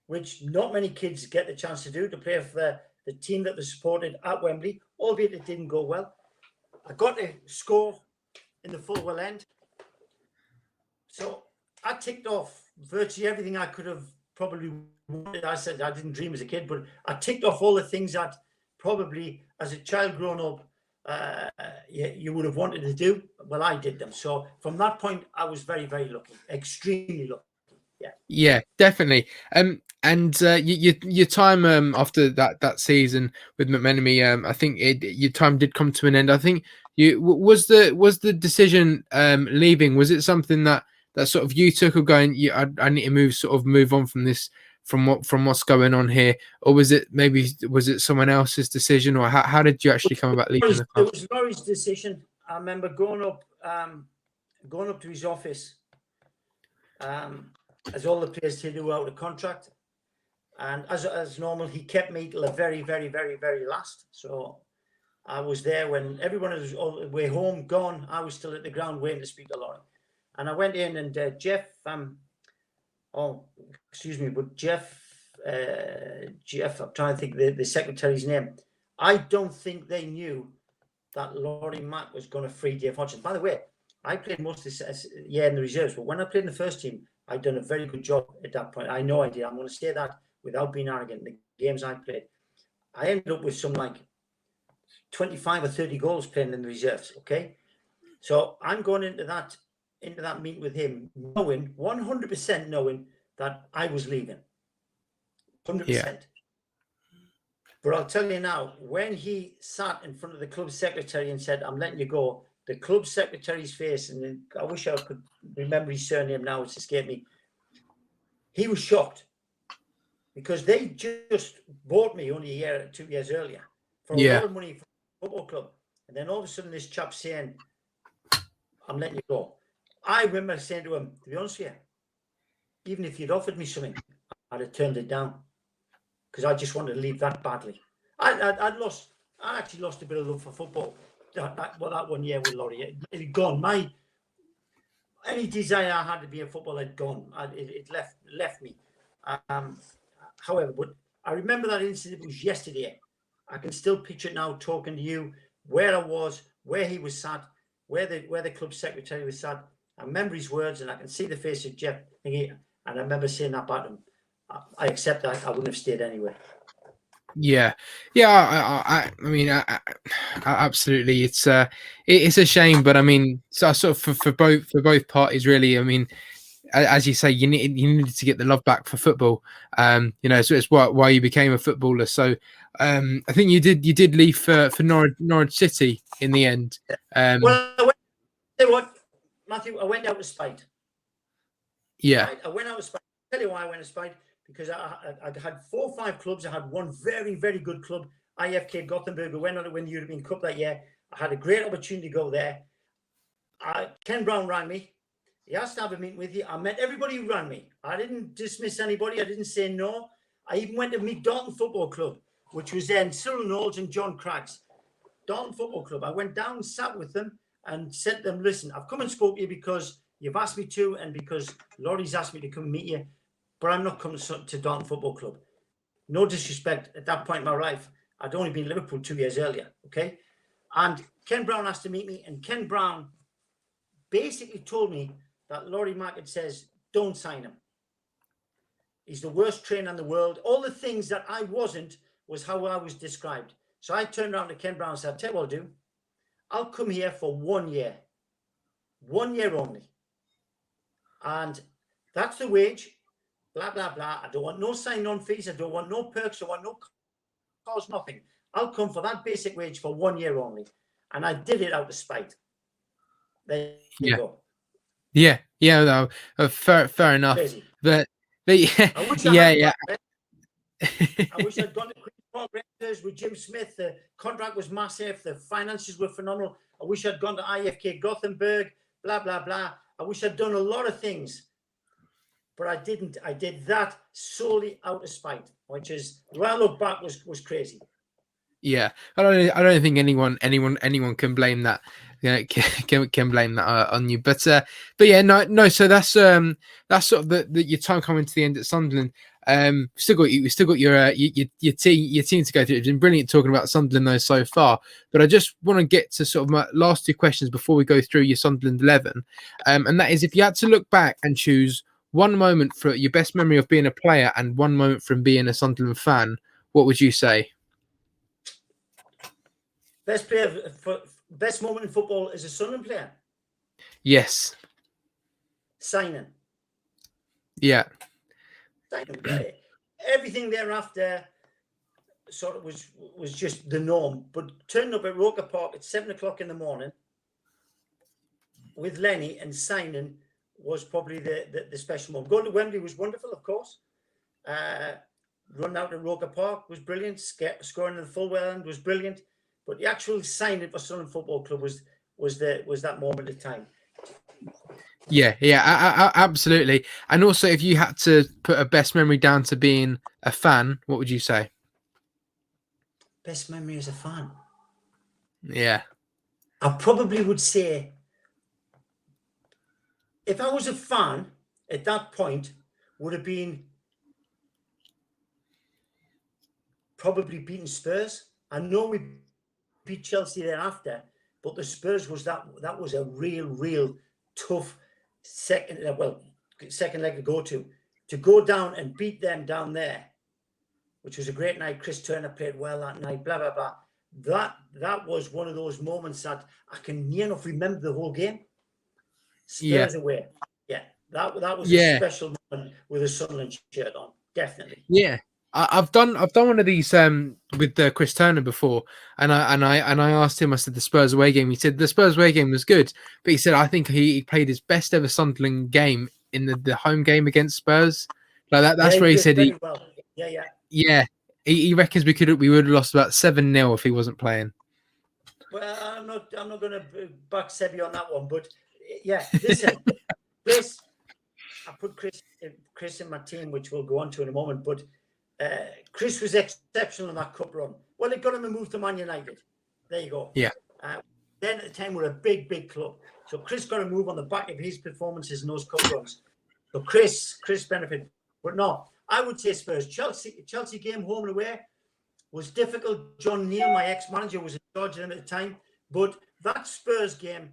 which not many kids get the chance to do, to play for the team that they supported at Wembley, albeit it didn't go well. I got to score in the full well end. So I ticked off virtually everything I could have probably wanted. I said I didn't dream as a kid, but I ticked off all the things that probably as a child growing up, you would have wanted to do. Well, I did them. So from that point, I was very, very lucky, extremely lucky. Yeah, definitely. And your time after that season with McMenemy, I think your time did come to an end. I think was the decision leaving, was it something that sort of you took, of going, I need to move on from this, from what's going on here, or was it someone else's decision, or how did you actually come about leaving the club? It was Laurie's decision. I remember going up to his office, as all the players did who were out of contract. And as normal, he kept me till the very, very, very, very last. So I was there when everyone was all the way home, gone. I was still at the ground waiting to speak to Laurie. And I went in, and Jeff, Jeff, I'm trying to think the secretary's name. I don't think they knew that Laurie Mack was going to free Dave Hodgson. By the way, I played most of this year in the reserves, but when I played in the first team, I'd done a very good job at that point. I know I did. I'm going to say that without being arrogant. The games I played, I ended up with some like 25 or 30 goals playing in the reserves. Okay, so I'm going into that meeting with him, knowing 100% knowing that I was leaving, 100%. Yeah. But I'll tell you now, when he sat in front of the club secretary and said, "I'm letting you go," the club secretary's face, and I wish I could remember his surname now, it's escaped me. He was shocked, because they just bought me only 2 years earlier for a lot of money for the football club. And then all of a sudden this chap's saying, "I'm letting you go." I remember saying to him, to be honest with you, even if you'd offered me something, I'd have turned it down, because I just wanted to leave that badly. I actually lost a bit of love for football. That 1 year with Laurie, it had gone. Any desire I had to be a footballer had gone. It left me. However, but I remember that incident. It was yesterday. I can still picture it now, talking to you, where I was, where he was sat, where the club secretary was sat. I remember his words, and I can see the face of Jeff thinking, and I remember saying that back to him. I accept that. I wouldn't have stayed anyway. Yeah. I mean, absolutely. It's a shame, but I mean, so sort of for both parties, really. I mean, as you say, you needed to get the love back for football. So it's why you became a footballer. So I think you did leave for Norwich City in the end. Well, Matthew, I went out of spite. Yeah. Right? I went out of spite. I'll tell you why I went out of spite. Because I had 4 or 5 clubs. I had one very, very good club. IFK Gothenburg. We went on to win the European Cup that year. I had a great opportunity to go there. Ken Brown rang me. He asked to have a meeting with you. I met everybody who rang me. I didn't dismiss anybody. I didn't say no. I even went to meet Dalton Football Club, which was then Cyril Knowles and John Craggs. Dalton Football Club. I went down, sat with them, and said to them, listen, I've come and spoke to you because you've asked me to, and because Laurie's asked me to come meet you, but I'm not coming to Dalton Football Club. No disrespect, at that point in my life, I'd only been in Liverpool 2 years earlier, okay? And Ken Brown asked to meet me, and Ken Brown basically told me that Laurie Market says, don't sign him. He's the worst trainer in the world. All the things that I wasn't was how I was described. So I turned around to Ken Brown and said, I'll tell you what I'll do. I'll come here for 1 year. 1 year only. And that's the wage. Blah, blah, blah. I don't want no sign-on fees. I don't want no perks. I want no cars, nothing. I'll come for that basic wage for 1 year only. And I did it out of spite. There you go. Yeah. No, fair enough. Crazy. But yeah, I wish I wish I'd gone to Queen's Park Rangers with Jim Smith. The contract was massive. The finances were phenomenal. I wish I'd gone to IFK Gothenburg, blah, blah, blah. I wish I'd done a lot of things, but I didn't. I did that solely out of spite, which is, when I look back, was crazy. Yeah, I don't think anyone can blame that. Can blame that on you, but yeah, no. So that's sort of your time coming to the end at Sunderland. We still got your team to go through. It's been brilliant talking about Sunderland though so far, but I just want to get to sort of my last two questions before we go through your Sunderland 11, and that is, if you had to look back and choose one moment for your best memory of being a player and one moment from being a Sunderland fan, what would you say? Best moment in football as a Sunderland player? Yes. Signing. Yeah. Signing. Everything thereafter sort of was just the norm. But turning up at Roker Park at 7 o'clock in the morning with Lenny and signing was probably the special moment. Going to Wembley was wonderful, of course. Running out to Roker Park was brilliant. Scoring in the full well end was brilliant. But the actual signing for Sunderland Football Club was that moment of time. Yeah, absolutely. And also, if you had to put a best memory down to being a fan, what would you say? Best memory as a fan? Yeah. I probably would say, if I was a fan at that point, would have been probably beating Spurs. I know we beat Chelsea thereafter, but the Spurs was that was a real tough second leg to go down and beat them down there, which was a great night. Chris Turner played well that night, blah blah blah. That was one of those moments that I can near enough remember the whole game. Spurs away. Yeah, that was a special moment with a Sunderland shirt on, definitely. Yeah. I've done one of these with Chris Turner before, and I asked him. I said the Spurs away game. He said the Spurs away game was good, but he said I think he played his best ever Sunderland game in the home game against Spurs. Like that. That's where he said he. Well. Yeah. Yeah, he reckons we would have lost about 7-0 if he wasn't playing. Well, I'm not going to back Sebi on that one, but yeah, listen, Chris. I put Chris in my team, which we'll go on to in a moment, but. Chris was exceptional in that cup run. Well, it got him a move to Man United. There you go. Yeah. Then at the time, we're a big club. So Chris got a move on the back of his performances in those cup runs. So Chris benefited. But no, I would say Spurs. Chelsea game home and away was difficult. John Neal, my ex-manager, was in charge of them at the time. But that Spurs game,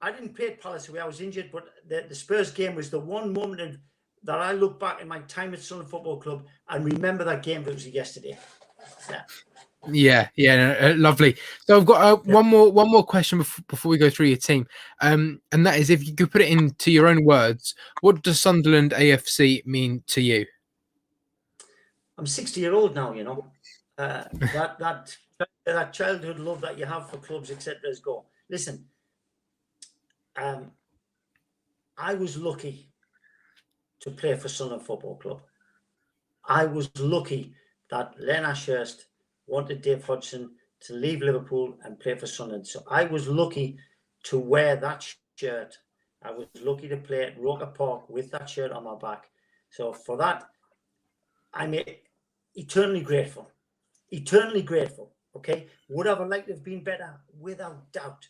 I didn't play at Palace away. I was injured. But the Spurs game was the one moment that I look back in my time at Sunderland Football Club and remember that game that was yesterday. Yeah, lovely. So I've got one more question before we go through your team, and that is, if you could put it into your own words, what does Sunderland AFC mean to you? I'm 60-year-old now, you know. That childhood love that you have for clubs, etc. is gone. Listen, I was lucky to play for Sunderland Football Club. I was lucky that Len Ashurst wanted Dave Hodgson to leave Liverpool and play for Sunderland. So I was lucky to wear that shirt. I was lucky to play at Roker Park with that shirt on my back. So for that, I'm eternally grateful. Eternally grateful. Okay. Would I have liked to have been better? Without doubt.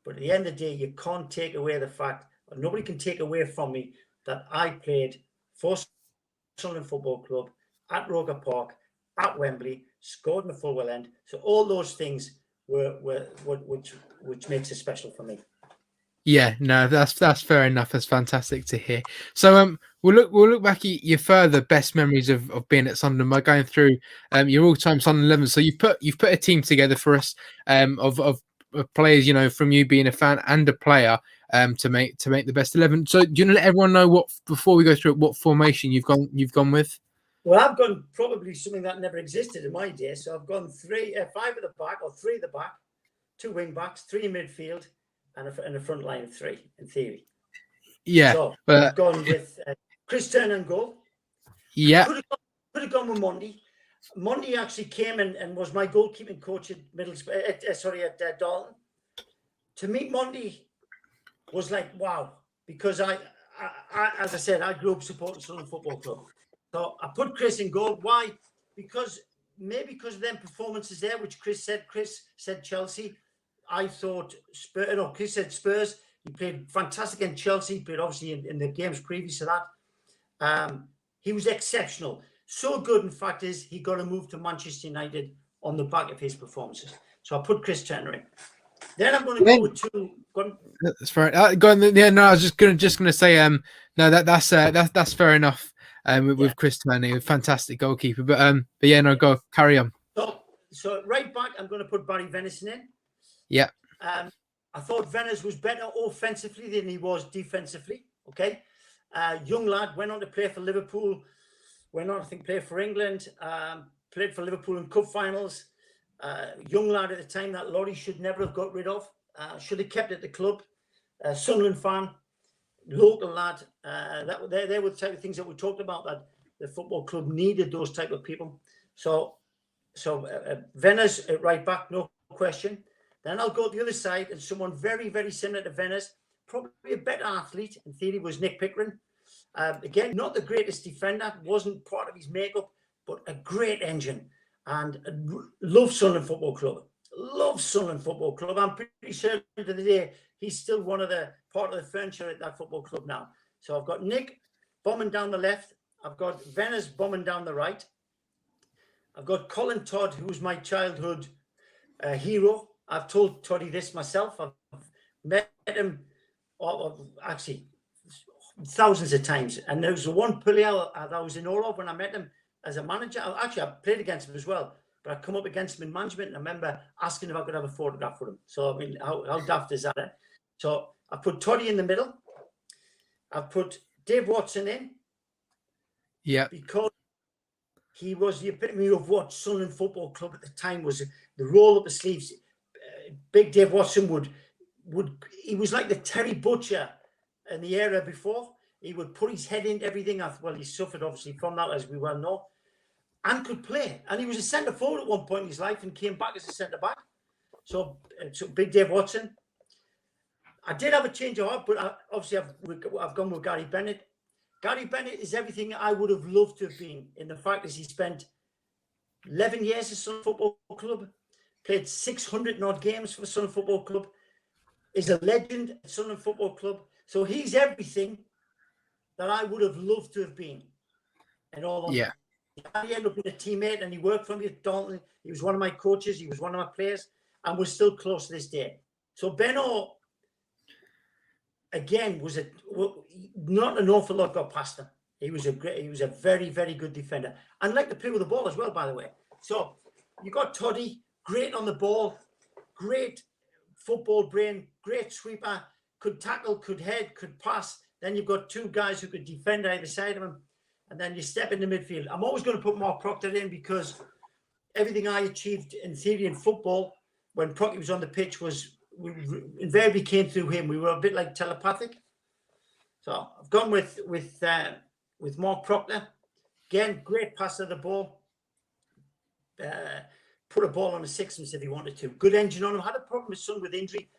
But at the end of the day, you can't take away the fact, or nobody can take away from me, that I played for Sunderland Football Club at Roker Park, at Wembley, scored in the full well end. So all those things were which makes it special for me. Yeah, no, that's fair enough. That's fantastic to hear. So we'll look back at your further best memories of being at Sunderland by going through your all-time Sunderland 11. So you've put a team together for us of players, you know, from you being a fan and a player to make the best 11. So do you want to let everyone know what, before we go through it, what formation you've gone with? Well, I've gone probably something that never existed in my day. So I've gone 5 at the back, or 3 at the back, 2 wing backs, 3 in midfield, and a front line of 3 in theory. Yeah. So I've gone with Chris Turner in goal. Yeah. Could have gone with Monty. Monty actually came and was my goalkeeping coach at at Dalton. To meet Monty was like wow, because I as I said, I grew up supporting Sunderland Football Club. So I put Chris in goal. Why? Because of them performances there, which Chris said Chelsea. I thought Spurs. No, Chris said Spurs. He played fantastic in Chelsea. He played obviously in the games previous to that. He was exceptional. So good, in fact, is he got a move to Manchester United on the back of his performances. So I put Chris Turner in. Then I'm going to go with 2. That's fair. Go on. Yeah, no, I was just gonna say no, that's fair enough. With Chris Turner, fantastic goalkeeper. But yeah, no, go carry on. So right back, I'm going to put Barry Venison in. Yeah. I thought Venice was better offensively than he was defensively. Okay. Young lad, went on to play for Liverpool, went on, I think, play for England, played for Liverpool in cup finals. Young lad at the time that Laurie should never have got rid of, should have kept at the club. Sunderland fan, local lad. They were the type of things that we talked about, that the football club needed those type of people. So Venice at right back, no question. Then I'll go to the other side, and someone very, very similar to Venice, probably a better athlete in theory, was Nick Pickering. Again, not the greatest defender, wasn't part of his makeup, but a great engine. And love Sunderland Football Club. Love Sunderland Football Club. I'm pretty sure to the day he's still part of the furniture at that football club now. So I've got Nick bombing down the left. I've got Venice bombing down the right. I've got Colin Todd, who's my childhood hero. I've told Toddy this myself. I've met him actually thousands of times. And there was one player that I was in awe of when I met him as a manager. Actually, I played against him as well, but I come up against him in management, and I remember asking if I could have a photograph with him. So, I mean, how daft is that? Eh? So I put Toddy in the middle. I've put Dave Watson in. Yeah. Because he was the epitome of what Sunderland Football Club at the time was, the roll up the sleeves. Big Dave Watson he was like the Terry Butcher in the era before. He would put his head into everything. Well, he suffered obviously from that, as we well know, and could play. And he was a centre forward at one point in his life and came back as a centre back. So Big Dave Watson. I did have a change of heart, but obviously I've gone with Gary Bennett. Gary Bennett is everything I would have loved to have been, in the fact that he spent 11 years at Sunderland Football Club, played 600 odd games for the Sunderland Football Club, is a legend at Sunderland Football Club. So he's everything that I would have loved to have been. And all yeah. He ended up being a teammate, and he worked for me at Dalton. He was one of my coaches. He was one of my players, and we're still close to this day. So Benno, again, was not an awful lot got past him. He was a very, very good defender, and liked to play with the ball as well, by the way. So you got Toddy, great on the ball, great football brain, great sweeper, could tackle, could head, could pass. Then you've got 2 guys who could defend either side of him, and then you step into midfield. I'm always going to put Mark Proctor in, because everything I achieved in theory in football when Proctor was on the pitch we invariably came through him. We were a bit like telepathic. So I've gone with Mark Proctor. Again, great passer of the ball. put a ball on a sixpence if he wanted to. Good engine on him. Had a problem with Son with injury.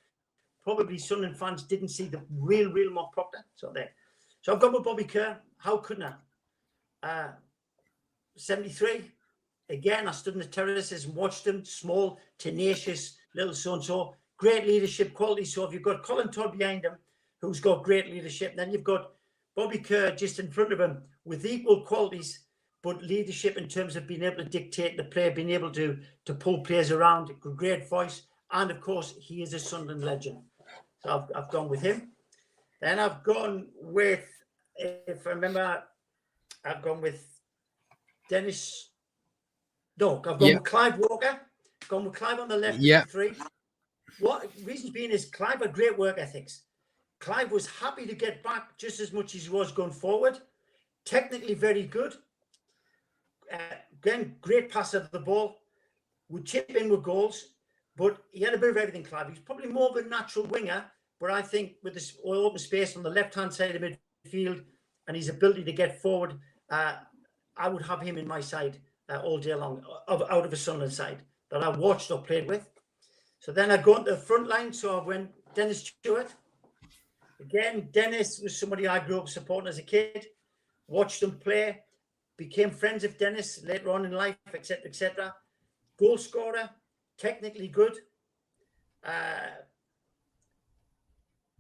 Probably Sunderland fans didn't see the real Mark Proctor. So there. So I've got with Bobby Kerr. How couldn't I? 73. Again, I stood in the terraces and watched him. Small, tenacious, little so-and-so. Great leadership quality. So if you've got Colin Todd behind him, who's got great leadership, then you've got Bobby Kerr just in front of him with equal qualities, but leadership in terms of being able to dictate the play, being able to pull players around, great voice. And of course, he is a Sunderland legend. So I've gone with him. Then I've gone with, if I remember, I've gone with Dennis. No, I've gone with Clive Walker. Gone with Clive on the left. Yeah. 3. What reasons being is Clive had great work ethics. Clive was happy to get back just as much as he was going forward. Technically very good. Again, great passer of the ball. Would chip in with goals. But he had a bit of everything, Clive. He's probably more of a natural winger. But I think with this open space on the left-hand side of midfield and his ability to get forward, I would have him in my side all day long, out of a Sunderland side that I watched or played with. So then I go into the front line. So I went Dennis Stewart. Again, Dennis was somebody I grew up supporting as a kid. Watched him play. Became friends with Dennis later on in life, etc., etc. Goal scorer. Technically good.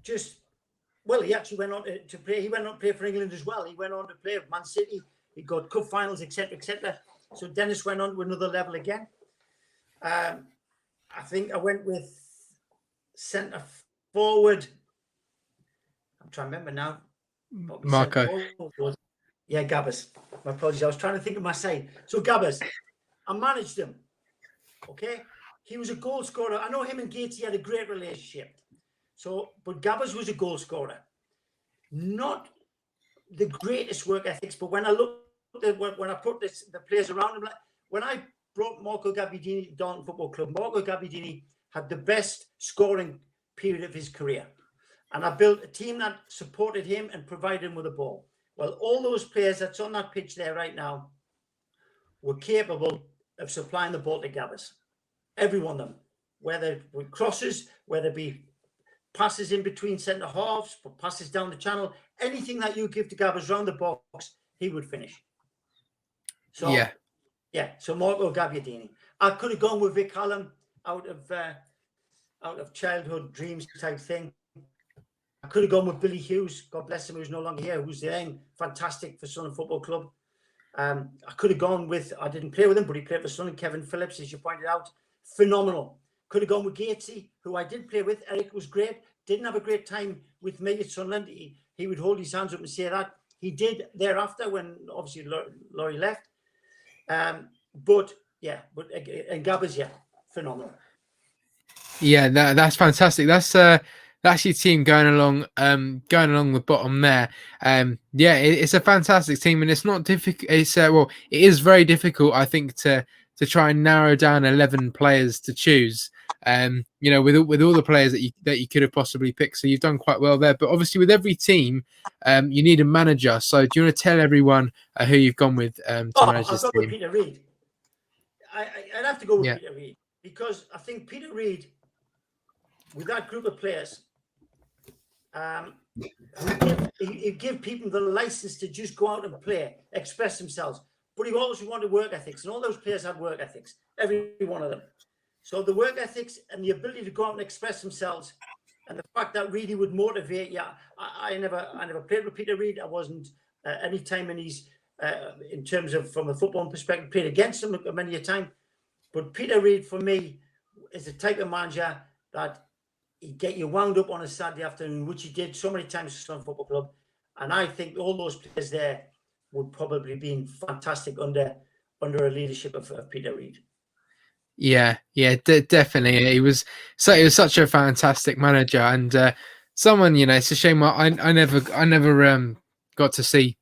He actually went on to play. He went on to play for England as well. He went on to play with Man City. He got cup finals, etc., etc. So Dennis went on to another level again. I think I went with centre forward. I'm trying to remember now. Marco. Yeah, Gabbers. My apologies. I was trying to think of my side. So Gabbers, I managed him. Okay. He was a goal scorer. I know him and Gatesy had a great relationship. But Gabbers was a goal scorer. Not the greatest work ethics, but when I looked at when I put the players around him, like when I brought Marco Gabbiadini to Darton Football Club, Marco Gabbiadini had the best scoring period of his career. And I built a team that supported him and provided him with a ball. Well, all those players that's on that pitch there right now were capable of supplying the ball to Gabbers. Every one of them, whether with crosses, whether it be passes in between centre halves, passes down the channel, anything that you give to Gabbers round the box, he would finish. So so Marco Gabbiadini. I could have gone with Vic Hallam out of childhood dreams type thing. I could have gone with Billy Hughes, God bless him, who's no longer here, who's then fantastic for Sunderland Football Club. I could have gone with, I didn't play with him, but he played for Sunderland, Kevin Phillips, as you pointed out. Phenomenal. Could have gone with Gatesy, who I did play with. Eric was great. Didn't have a great time with me at Sunderland. He would hold his hands up and say that. He did thereafter when obviously Laurie left. And Gabbers, phenomenal. Yeah, that's fantastic. That's your team going along the bottom there. It's a fantastic team, and it's not difficult. It's it is very difficult, I think, to try and narrow down 11 players to choose. With all the players that you could have possibly picked. So you've done quite well there. But obviously, with every team, you need a manager. So do you want to tell everyone who you've gone with to manage this I've got team? with Peter Reid. I'd have to go with Peter Reid because I think Peter Reid, with that group of players, he give people the license to just go out and play, express themselves. But he always wanted work ethics, and all those players had work ethics, every one of them. So the work ethics and the ability to go out and express themselves, and the fact that really would motivate. I never played with Peter Reid. I wasn't any time in his in terms of from a football perspective played against him many a time. But Peter Reid for me is the type of manager that he'd get you wound up on a Saturday afternoon, which he did so many times at Sunderland Football Club. And I think all those players there would probably be fantastic under a leadership of Peter Reid. Yeah, definitely. He was such a fantastic manager, and someone, it's a shame I never got to see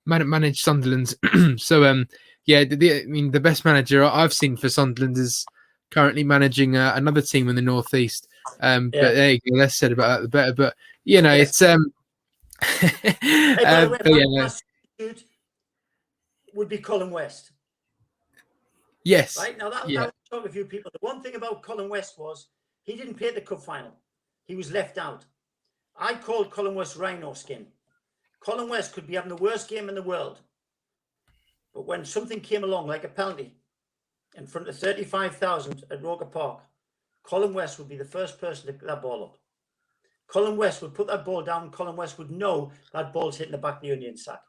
manage Sunderland. So the best manager I've seen for Sunderland is currently managing another team in the Northeast. But there you go, less said about that the better. But it's would be Colin West. Yes. Right now, that was talking to a few people. The one thing about Colin West was he didn't play the cup final. He was left out. I called Colin West rhino skin. Colin West could be having the worst game in the world, but when something came along like a penalty in front of 35,000 at Roker Park, Colin West would be the first person to pick that ball up. Colin West would put that ball down. Colin West would know that ball's hitting the back of the onion sack.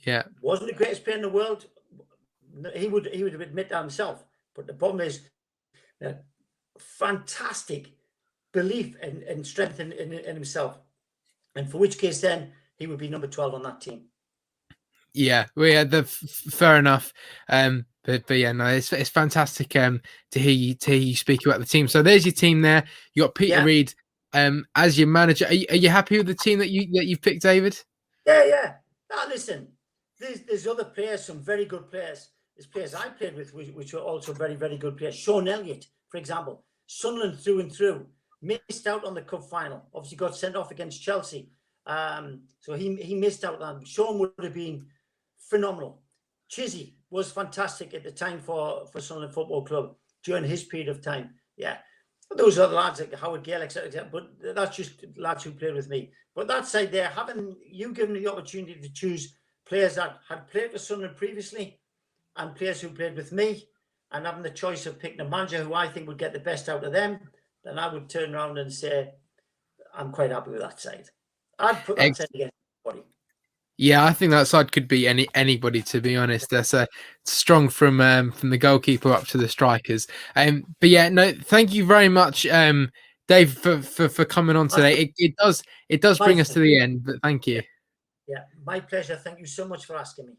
Yeah. Wasn't the greatest player in the world. He would admit that himself. But the problem is, fantastic belief and strength in himself. And for which case then he would be number 12 on that team. Yeah, fair enough. But yeah, no, it's fantastic to hear you speak about the team. So there's your team there. You got Peter Reid as your manager. Are you happy with the team that you've picked, David? Yeah. Now listen, there's other players, some very good players. There's players I played with which were also very, very good players. Sean Elliott, for example, Sunderland through and through, missed out on the cup final. Obviously got sent off against Chelsea. So he missed out on that. Sean would have been phenomenal. Chizzy was fantastic at the time for Sunderland Football Club during his period of time. Yeah. Those are the lads like Howard Gale, etc. But that's just lads who played with me. But that side there, having you given me the opportunity to choose players that had played for Sunderland previously and players who played with me, and having the choice of picking a manager who I think would get the best out of them, then I would turn around and say, I'm quite happy with that side. I'd put that side against anybody. Yeah, I think that side could be anybody, to be honest. That's strong from the goalkeeper up to the strikers. But yeah, no, thank you very much, Dave, for coming on today. It does bring us to the end, but thank you. Yeah, my pleasure. Thank you so much for asking me.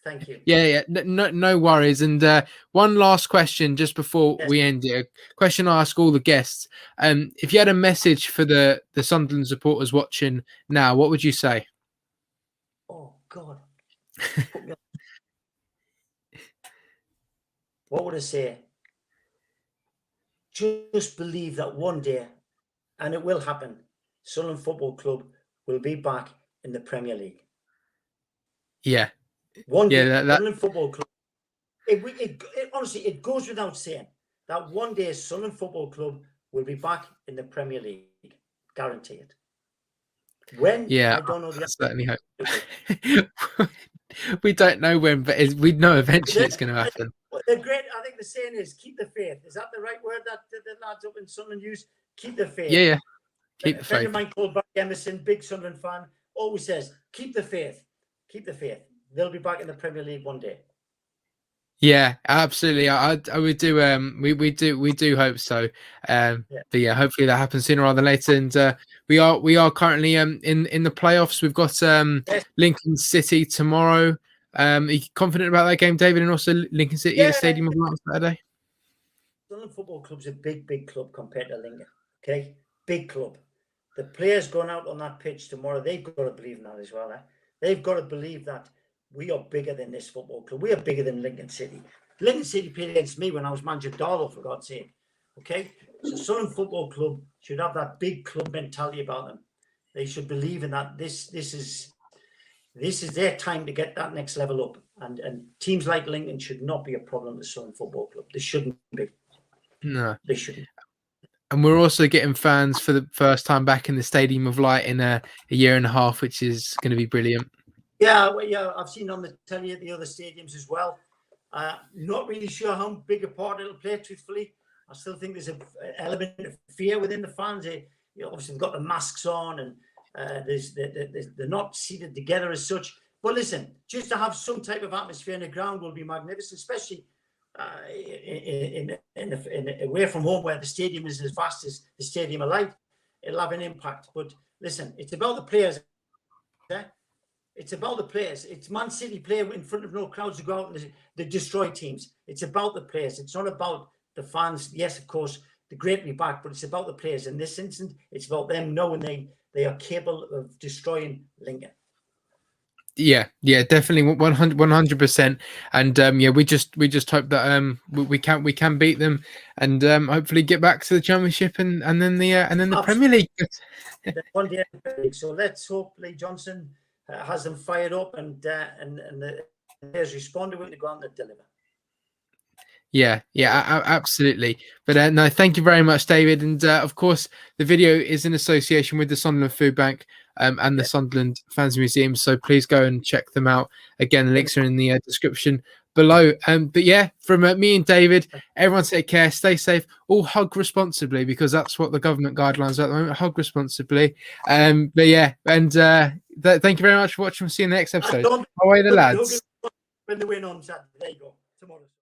Thank you. Yeah. No worries. And one last question just before we end it. A question I ask all the guests. If you had a message for the Sunderland supporters watching now, what would you say? Oh God. What would I say? Just believe that one day, and it will happen, Sunderland Football Club will be back in the Premier League. Yeah. One day, Sunderland Football Club. It honestly, it goes without saying that one day Sunderland Football Club will be back in the Premier League. Guarantee it. When? Yeah, I don't know. I certainly hope. We don't know when, but we know eventually it's going to happen. The great, I think the saying is, keep the faith. Is that the right word that the lads up in Sunderland use? Keep the faith. Yeah. Keep the faith. A friend of mine called Barry Emerson, big Sunderland fan, always says, keep the faith. Keep the faith. They'll be back in the Premier League one day. Yeah, absolutely. I would do. We do hope so. But yeah, hopefully that happens sooner rather than later. And we are currently in the playoffs. We've got Lincoln City tomorrow. Are you confident about that game, David? And also Lincoln City at the Stadium of Light on Saturday. Sunderland Football Club's a big club compared to Lincoln. Okay, big club. The players going out on that pitch tomorrow, they've got to believe in that as well. They've got to believe that we are bigger than this football club. We are bigger than Lincoln City. Lincoln City played against me when I was manager Darlow, for God's sake. Okay? So Sunderland Football Club should have that big club mentality about them. They should believe in that. This is their time to get that next level up. And teams like Lincoln should not be a problem to Sunderland Football Club. They shouldn't be. No. They shouldn't. And we're also getting fans for the first time back in the Stadium of Light in a year and a half, which is going to be brilliant. Yeah, I've seen on the telly at the other stadiums as well. Not really sure how big a part it'll play, truthfully. I still think there's an element of fear within the fans. Obviously, they've got the masks on and they're not seated together as such. But listen, just to have some type of atmosphere in the ground will be magnificent, especially in away from home where the stadium is as vast as the Stadium of Light. It'll have an impact. But listen, it's about the players. It's about the players. It's Man City play in front of no crowds to go out and they destroy teams. It's about the players. It's not about the fans. Yes, of course, they're great to be back, but it's about the players. In this instance, it's about them knowing they are capable of destroying Lincoln. Yeah, definitely 100%. And we just hope that we can beat them and hopefully get back to the Championship and then the Premier League. One day, so let's hope Lee Johnson has them fired up and the players respond to it to go on and deliver. Yeah, absolutely. But no, thank you very much, David. And of course, the video is in association with the Sunderland Food Bank and the Yeah. Sunderland Fans Museum. So please go and check them out. Again, the links are in the description below. But yeah, from me and David, everyone take care, stay safe, all hug responsibly, because that's what the government guidelines are at the moment. Hug responsibly. But yeah, and thank you very much for watching. We'll see you in the next episode. Away the lads. When they win on Saturday, there you go. Tomorrow.